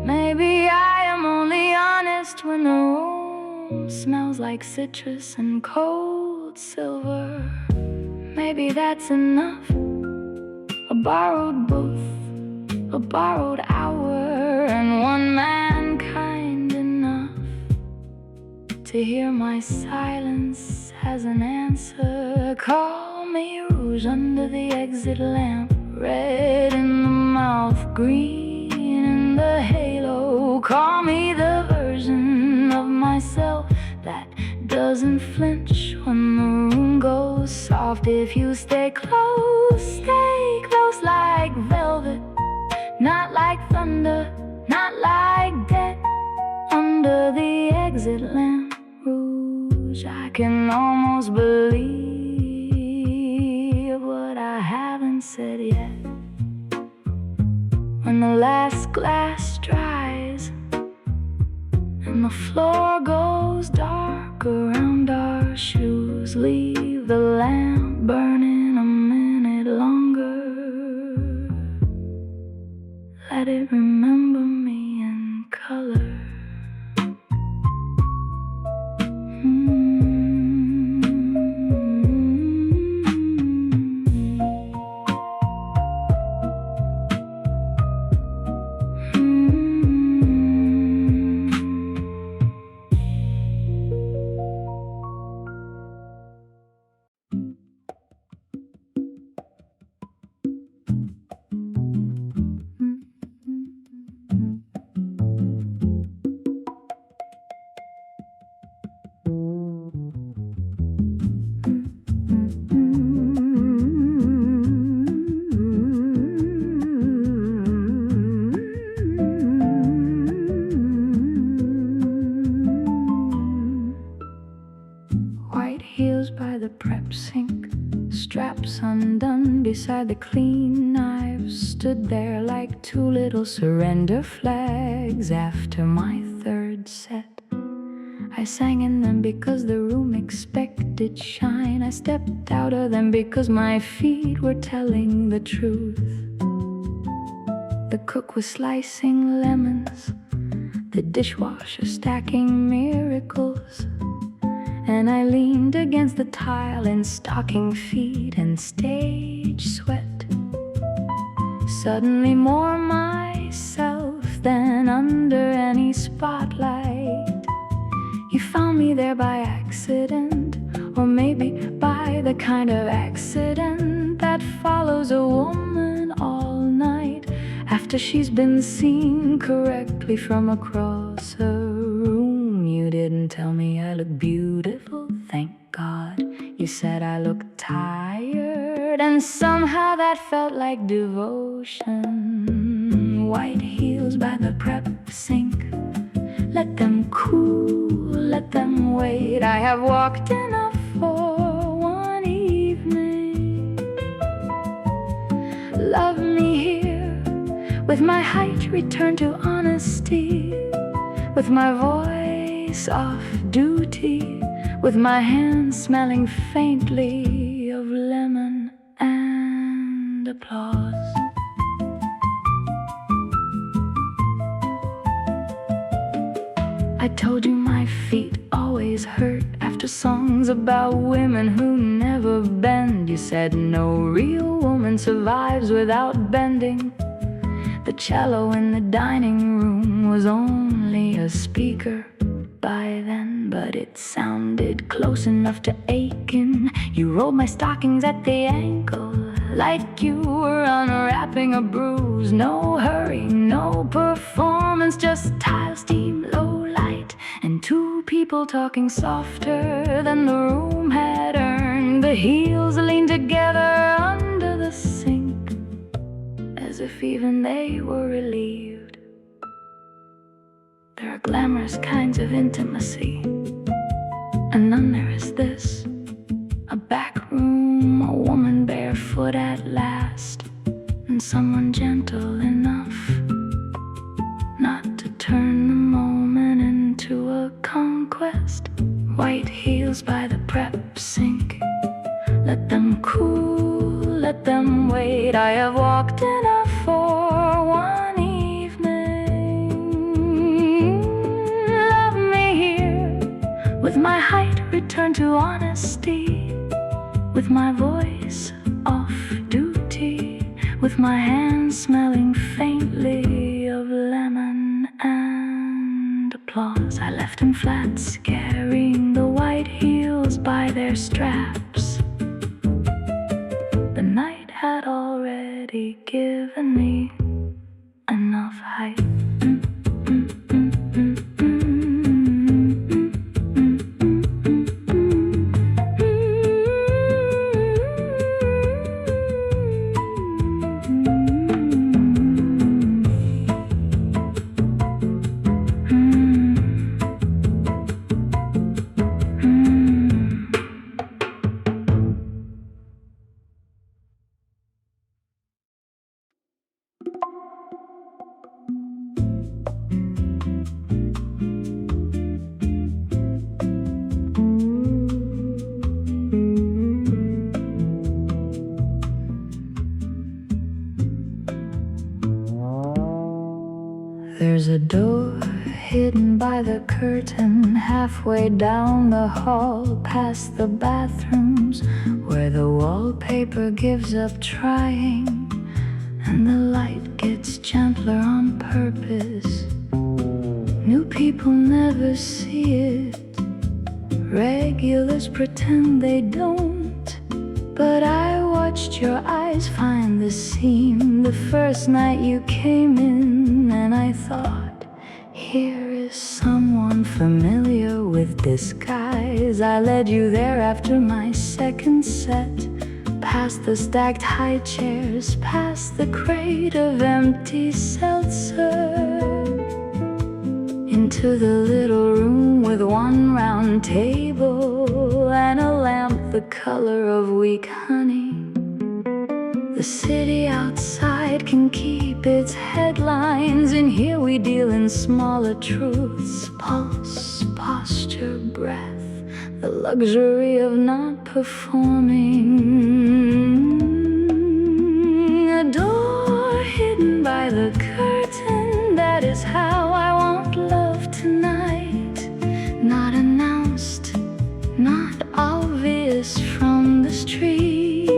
Maybe I am only honest when the room smells like citrus and cold silver. Maybe that's enough. A borrowed booth, a borrowed hour, and one man kind enough to hear my silence as an answer. Call me rouge under the exit lamp, red in the mouth, green in the halo. Call me the version of myself that doesn't flinch when the room goes soft. If you stay close like velvet, not like thunder, not like death. Under the exit lamp, rouge, I can almost believe what I haven't said yet. When the last glass dries and the floor goes dark around our shoes, leave the lamp burning a minute longer. Let it remember me in color. Beside the clean knives stood there like two little surrender flags. After my third set, I sang in them because the room expected shine. I stepped out of them because my feet were telling the truth. The cook was slicing lemons, the dishwasher stacking miracles, and I leaned against the tile in stocking feet and stage sweat. Suddenly more myself than under any spotlight. You found me there by accident, or maybe by the kind of accident that follows a woman all night after she's been seen correctly from across a room. You didn't tell me I look beautiful, thank God. You said I look tired, and somehow that felt like devotion. White heels by the prep sink. Let them cool, let them wait. I have walked enough for one evening. Love me here, with my height return to honesty, with my voice off duty, with my hands smelling faintly of lemon and applause. I told you my feet always hurt after songs about women who never bend. You said no real woman survives without bending. The cello in the dining room was only a speaker by then, but it sounded close enough to aching. You rolled my stockings at the ankle like you were unwrapping a bruise. No hurry, no performance, just tile, steam, low light, and two people talking softer than the room had earned. The heels leaned together under the sink, as if even they were relieved. There are glamorous kinds of intimacy, and then there is this, a back room, a woman barefoot at last, and someone gentle enough not to turn the moment into a conquest. White heels by the prep sink. Let them cool, let them wait. I have walked enough for one evening. Love me here, with my height returned to honesty, with my voice off duty, with my hands smelling faintly of lemon and applause. I left in flats, carrying the white heels by their straps. The night had already given me enough height. There's a door hidden by the curtain halfway down the hall, past the bathrooms, where the wallpaper gives up trying and the light gets gentler on purpose. New people never see it, regulars pretend they don't. But I watched your eyes find the seam the first night you came in, and I thought, here is someone familiar with disguise. I led you there after my second set, past the stacked high chairs, past the crate of empty seltzer, into the little room with one round table and a lamp the color of weak honey. The city outside can keep its headlines, and here we deal in smaller truths: pulse, posture, breath, the luxury of not performing. A door hidden by the curtain, that is how I want love tonight. Not announced, not obvious from the street,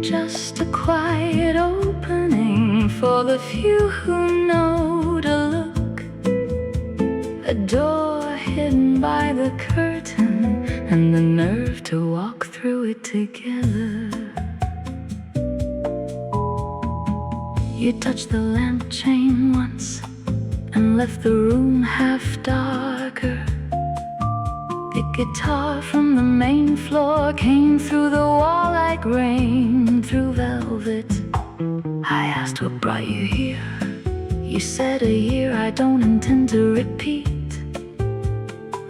just a quiet opening for the few who know to look. A door hidden by the curtain, and the nerve to walk through it together. You touched the lamp chain once and left the room half darker. The guitar from the main floor came through the wall like rain through velvet. I asked what brought you here. You said a year, I don't intend to repeat.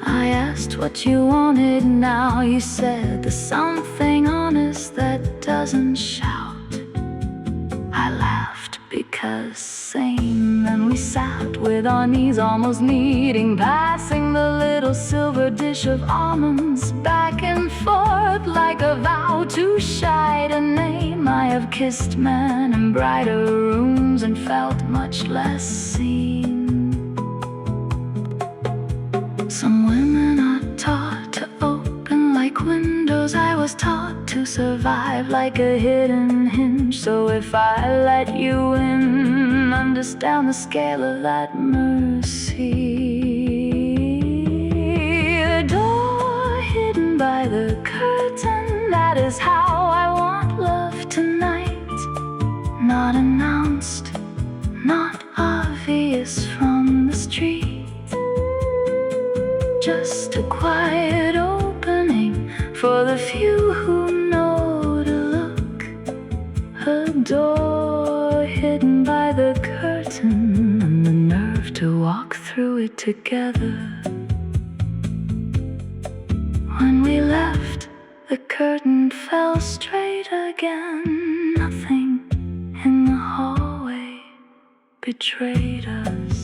I asked what you wanted now. You said there's something honest that doesn't shout. I laughed because same. Then we sat with our knees almost meeting, passing the little silver dish of almonds back and forth like a vow to shide a name. I have kissed men in brighter rooms and felt much less seen. Some women are taught to open like windows. I was taught to survive like a hidden hinge. So if I let you in, understand the scale of that mercy. A door hidden by the curtain, that is how I want love tonight. Not announced, not obvious from the street. Just a quiet opening for the few who know to look. A door hidden by the curtain, and the nerve to walk through it together. When we left, the curtain fell straight again. Nothing in the hallway betrayed us.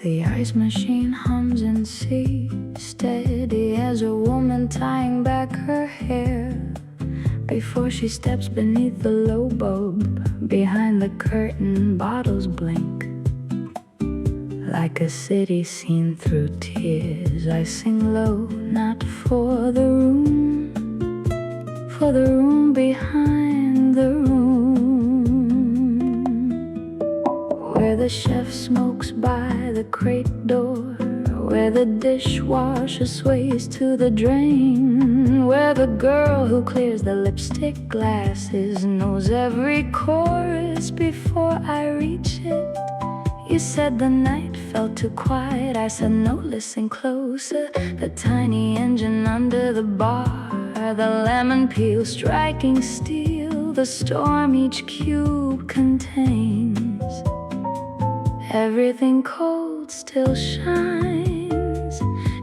The ice machine hums in C, steady as a woman tying back her hair before she steps beneath the low bulb. Behind the curtain, bottles blink like a city seen through tears. I sing low, not for the room, for the room behind the room, where the chef smokes by the crate door, where the dishwasher sways to the drain, where the girl who clears the lipstick glasses knows every chorus before I reach it. You said the night felt too quiet. I said no, listen closer. The tiny engine under the bar, the lemon peel striking steel, the storm each cube contains. Everything cold still shines,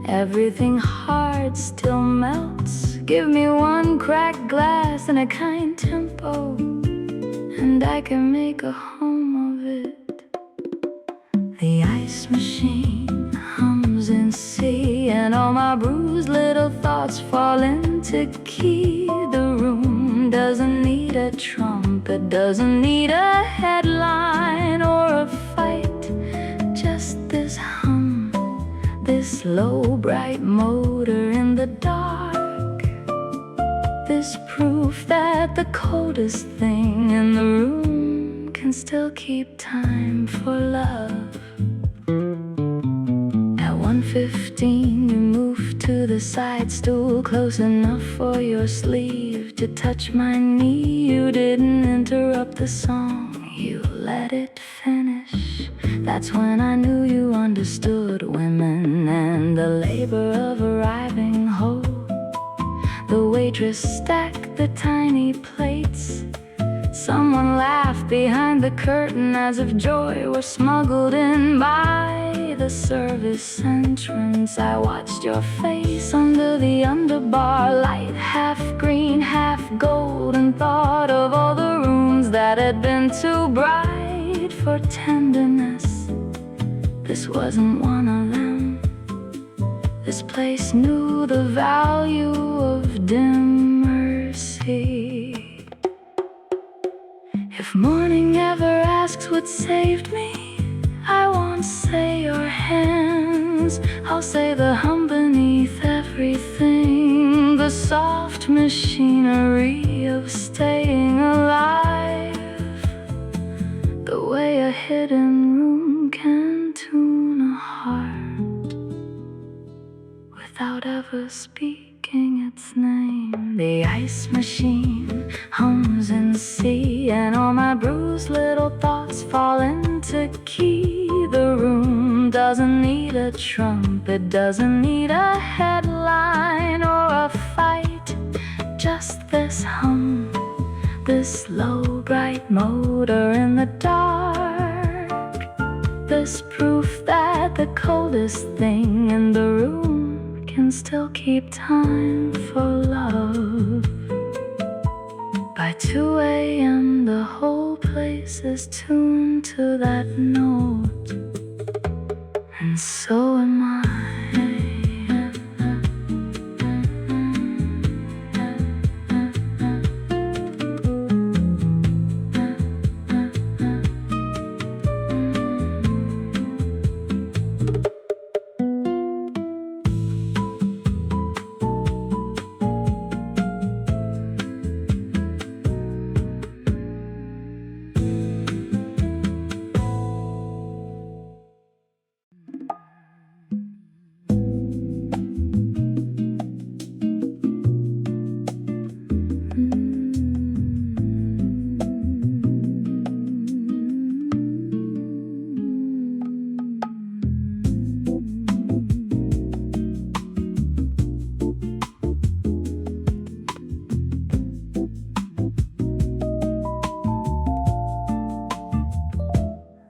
everything hard still melts. Give me one cracked glass and a kind tempo, and I can make a home of it. The ice machine hums in C, and all my bruised little thoughts fall into key. The room doesn't need a trumpet, doesn't need a headline or a fight. Just this hum, this low bright motor in the dark, this proof that the coldest thing in the room can still keep time for love. At 1:15 you moved to the side stool, close enough for your sleeve to touch my knee. You didn't interrupt the song, you let it finish. That's when I knew you understood women and the labor of arriving home. The waitress stacked the tiny plates. Someone laughed behind the curtain as if joy were smuggled in by the service entrance. I watched your face under the underbar light, half green, half gold, and thought of all the rooms that had been too bright for tenderness. This wasn't one of them. This place knew the value of dim mercy. If morning ever asks what saved me, I won't say your hands. I'll say the hum beneath everything, the soft machinery of staying alive, the way a hidden room can tune a heart without ever speaking its name. The ice machine hums in C, and all my bruised little thoughts fall into key. The room doesn't need a trumpet, doesn't need a headline or a fight. Just this hum, this low bright motor in the dark, this proof that the coldest thing in the room can still keep time for love. By 2 a.m. the whole place is tuned to that note, and so am I.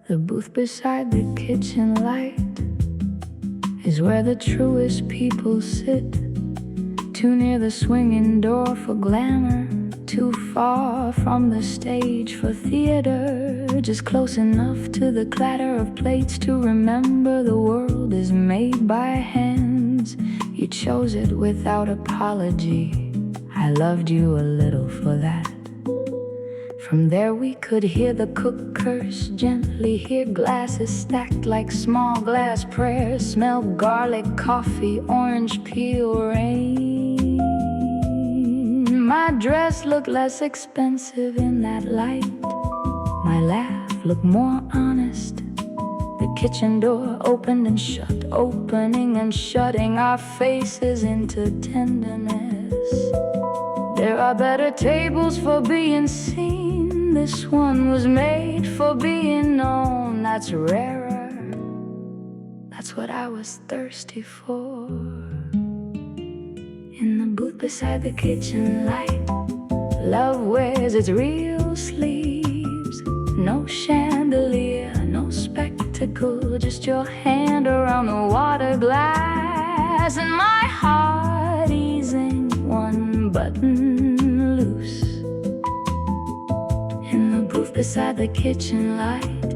The booth beside the kitchen light is where the truest people sit. Too near the swinging door for glamour, too far from the stage for theater, just close enough to the clatter of plates to remember the world is made by hands. You chose it without apology. I loved you a little for that. From there we could hear the cook curse gently, hear glasses stacked like small glass prayers, smell garlic, coffee, orange peel, rain. My dress looked less expensive in that light. My laugh looked more honest. The kitchen door opened and shut, opening and shutting our faces into tenderness. There are better tables for being seen. This one was made for being known. That's rarer. That's what I was thirsty for. In the booth beside the kitchen light, love wears its real sleeves. No chandelier, no spectacle, just your hand around the water glass, and my heart easing one button loose. In the booth beside the kitchen light,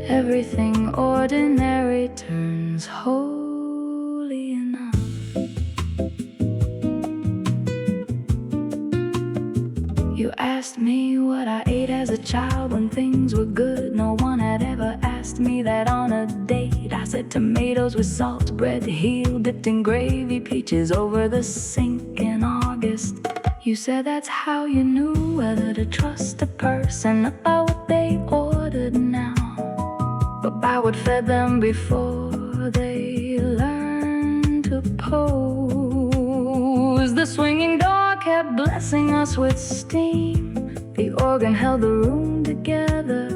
everything ordinary turns holy enough. You asked me what I ate as a child when things were good. No one had ever asked me that on a date. I said tomatoes with salt, bread heel dipped in gravy, peaches over the sink in August. You said that's how you knew whether to trust a person, not by what they ordered now, but by what fed them before they learned to pose. The swinging door kept blessing us with steam. The organ held the room together.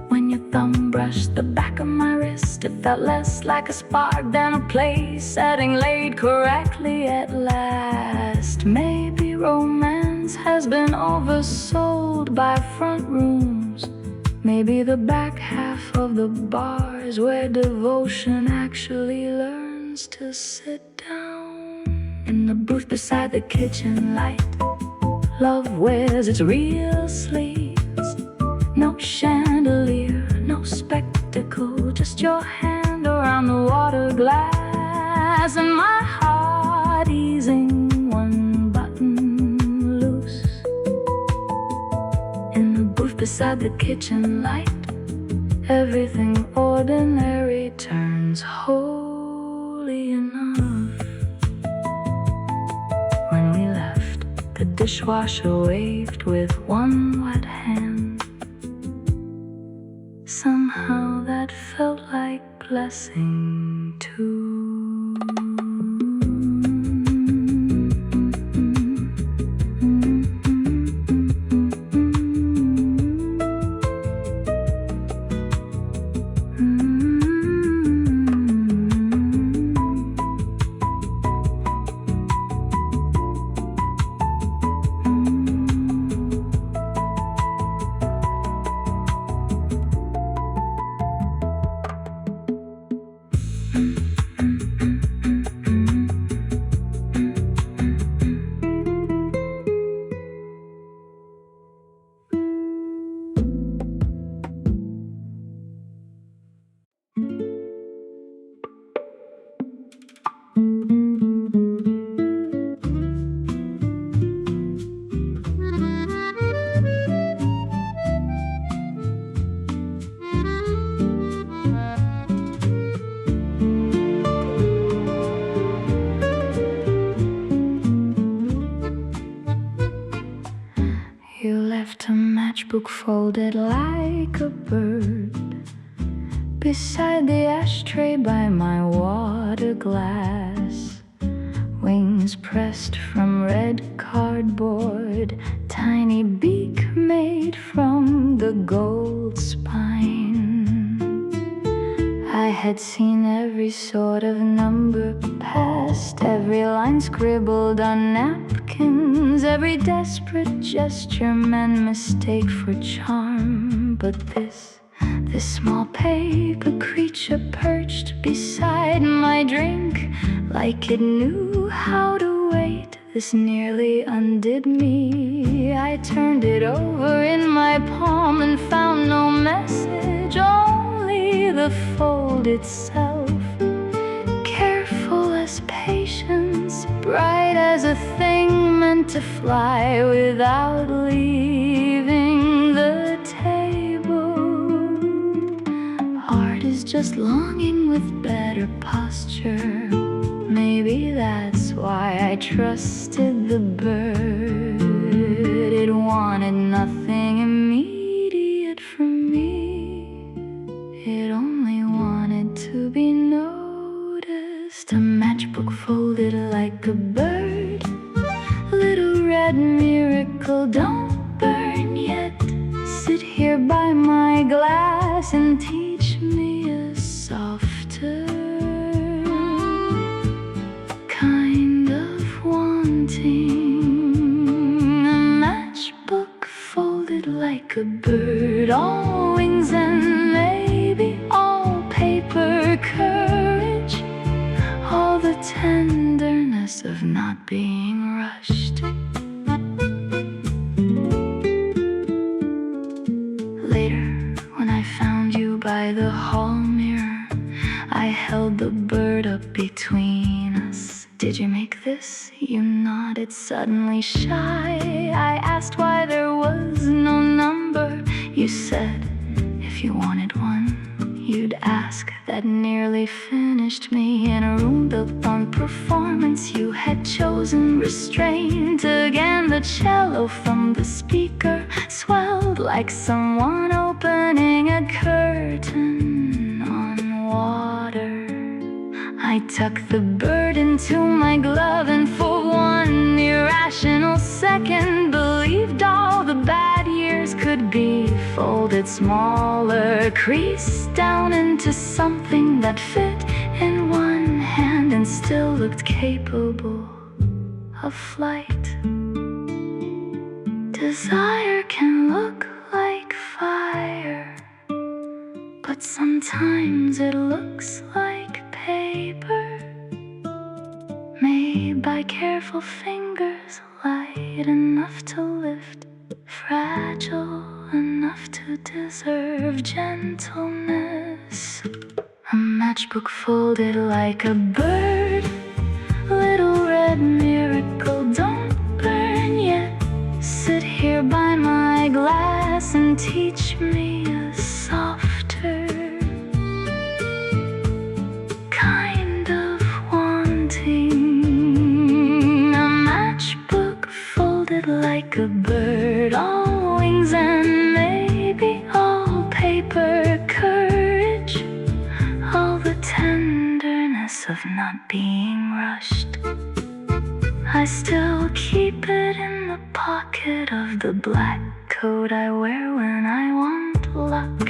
When your thumb brushed the back of my wrist, it felt less like a spark than a place setting laid correctly at last. Maybe romance has been oversold by front rooms. Maybe the back half of the bar is where devotion actually learns to sit down. In the booth beside the kitchen light, love wears its real sleeves. No chandelier, no spectacle, just your hand around the water glass, and my beside the kitchen light. Everything ordinary turns holy enough. When we left, the dishwasher waved with one wet hand. Somehow that felt like blessing too. Book folded like a bird beside the ashtray by my water glass. Wings pressed from red cardboard, tiny beak made from the gold spine. I had seen every sort of number passed, every line scribbled on napkins, every desperate gesture men mistake for charm. But this small paper creature perched beside my drink like it knew how to wait. This nearly undid me. I turned it over in my palm and found no message, only the fold itself. Careful as patience, bright as a thing meant to fly without leaving the table. Art is just longing with better posture. Maybe that's why I trusted the bird. It wanted nothing immediate from me. It only wanted to be noticed. A matchbook folded like a bird. Little red miracle, don't burn yet. Sit here by my glass and teach me a softer kind of wanting. A matchbook folded like a bird, all wings and maybe all paper courage, all the tenderness of not being rushed. Later, when I found you by the hall mirror, I held the bird up between us. Did you make this? You nodded, suddenly shy. I asked why there was no number. You said if you wanted one, you'd ask. That nearly finished me. In a room built on performance, you had chosen restraint. Again the cello from the speaker swelled like someone opening a curtain on water. I tucked the bird into my glove and for one irrational second believed all the bad years could be folded smaller, creased down into something that fit in one hand and still looked capable of flight. Desire can look like fire, but sometimes it looks like paper made by careful fingers, light enough to lift, fragile enough to deserve gentleness. A matchbook folded like a bird, little red miracle, don't burn yet. Sit here by my glass and and teach me a softer kind of wanting. A matchbook folded like a bird, all wings and maybe all paper. Courage, all the tenderness of not being rushed. I still keep it in the pocket of the black coat I wear when I want luck.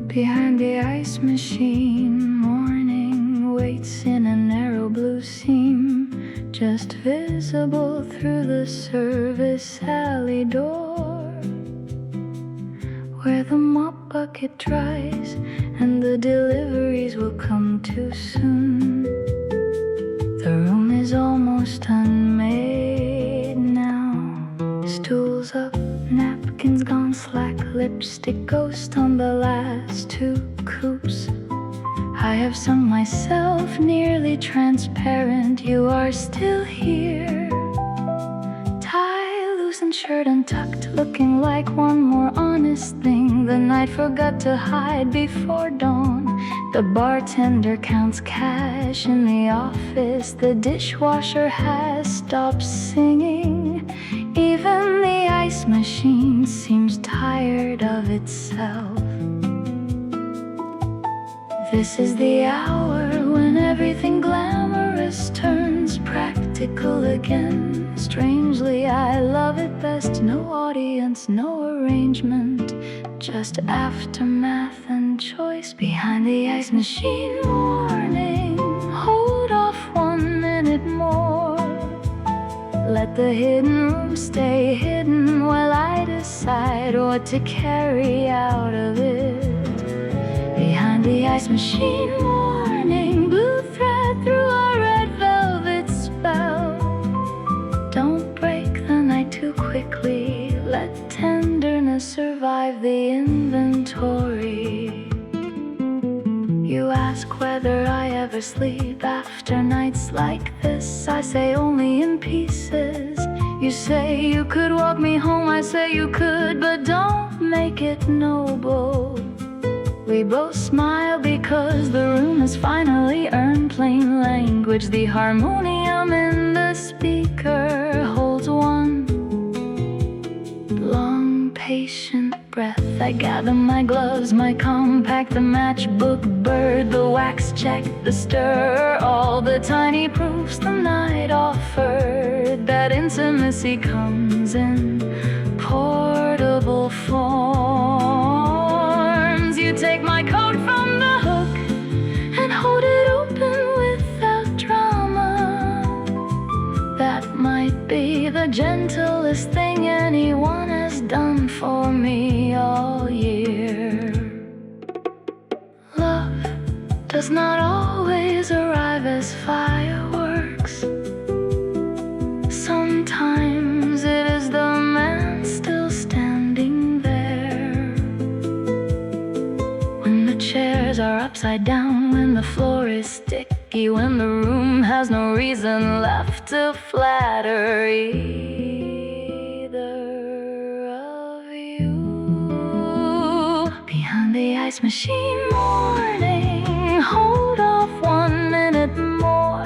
Behind the ice machine, morning waits in a narrow blue seam, just visible through the service alley door, where the mop bucket dries and the deliveries will come too soon. The room is almost unmade now. Stools up, napkins gone slack, lipstick ghost on the last two coupes. I have sung myself nearly transparent. You are still here. Tie loosened, shirt untucked, looking like one more honest thing the night forgot to hide before dawn. The bartender counts cash in the office. The dishwasher has stopped singing. Even the ice machine seems tired of itself. This is the hour when everything glamorous turns practical again. Strangely, I love it best. No audience, no arrangement, just aftermath and choice. Behind the ice machine, warning, hold off 1 minute more. Let the hidden room stay hidden while I decide what to carry out of it. Behind the ice machine, warning, blue thread through a red velvet spell. Don't break the night too quickly. Let tenderness survive the inventory. You ask whether I ever sleep after nights like this. I say only in pieces. You say you could walk me home. I say you could, but don't make it noble. We both smile because the room has finally earned plain language. The harmonium in the speaker holds one long, patient breath. I gather my gloves, my compact, the matchbook bird, the wax check, the stir, all the tiny proofs the night offered. That intimacy comes in portable forms. You take my coat from the hook and hold it open without drama. That might be the gentlest thing anyone has done for me all year. Love does not always arrive as fireworks. Sometimes it is the man still standing there. When the chairs are upside down, when the floor is sticky, when the room has no reason left to flatter either of you. Behind the ice machine, morning, hold off 1 minute more.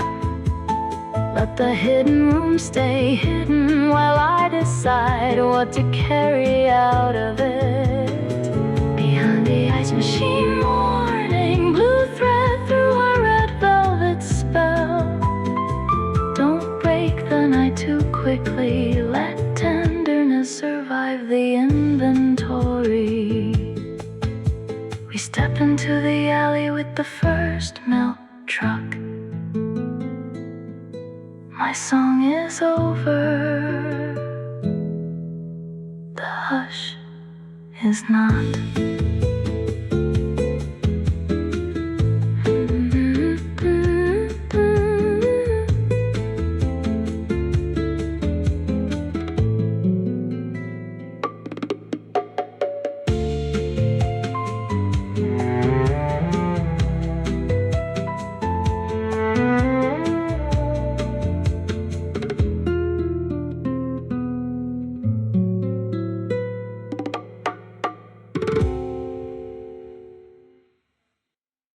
Let the hidden room stay hidden while I decide what to carry out of it. Behind the ice machine, morning, blue thread through a red quickly, let tenderness survive the inventory. We step into the alley with the first milk truck. My song is over. The hush is not.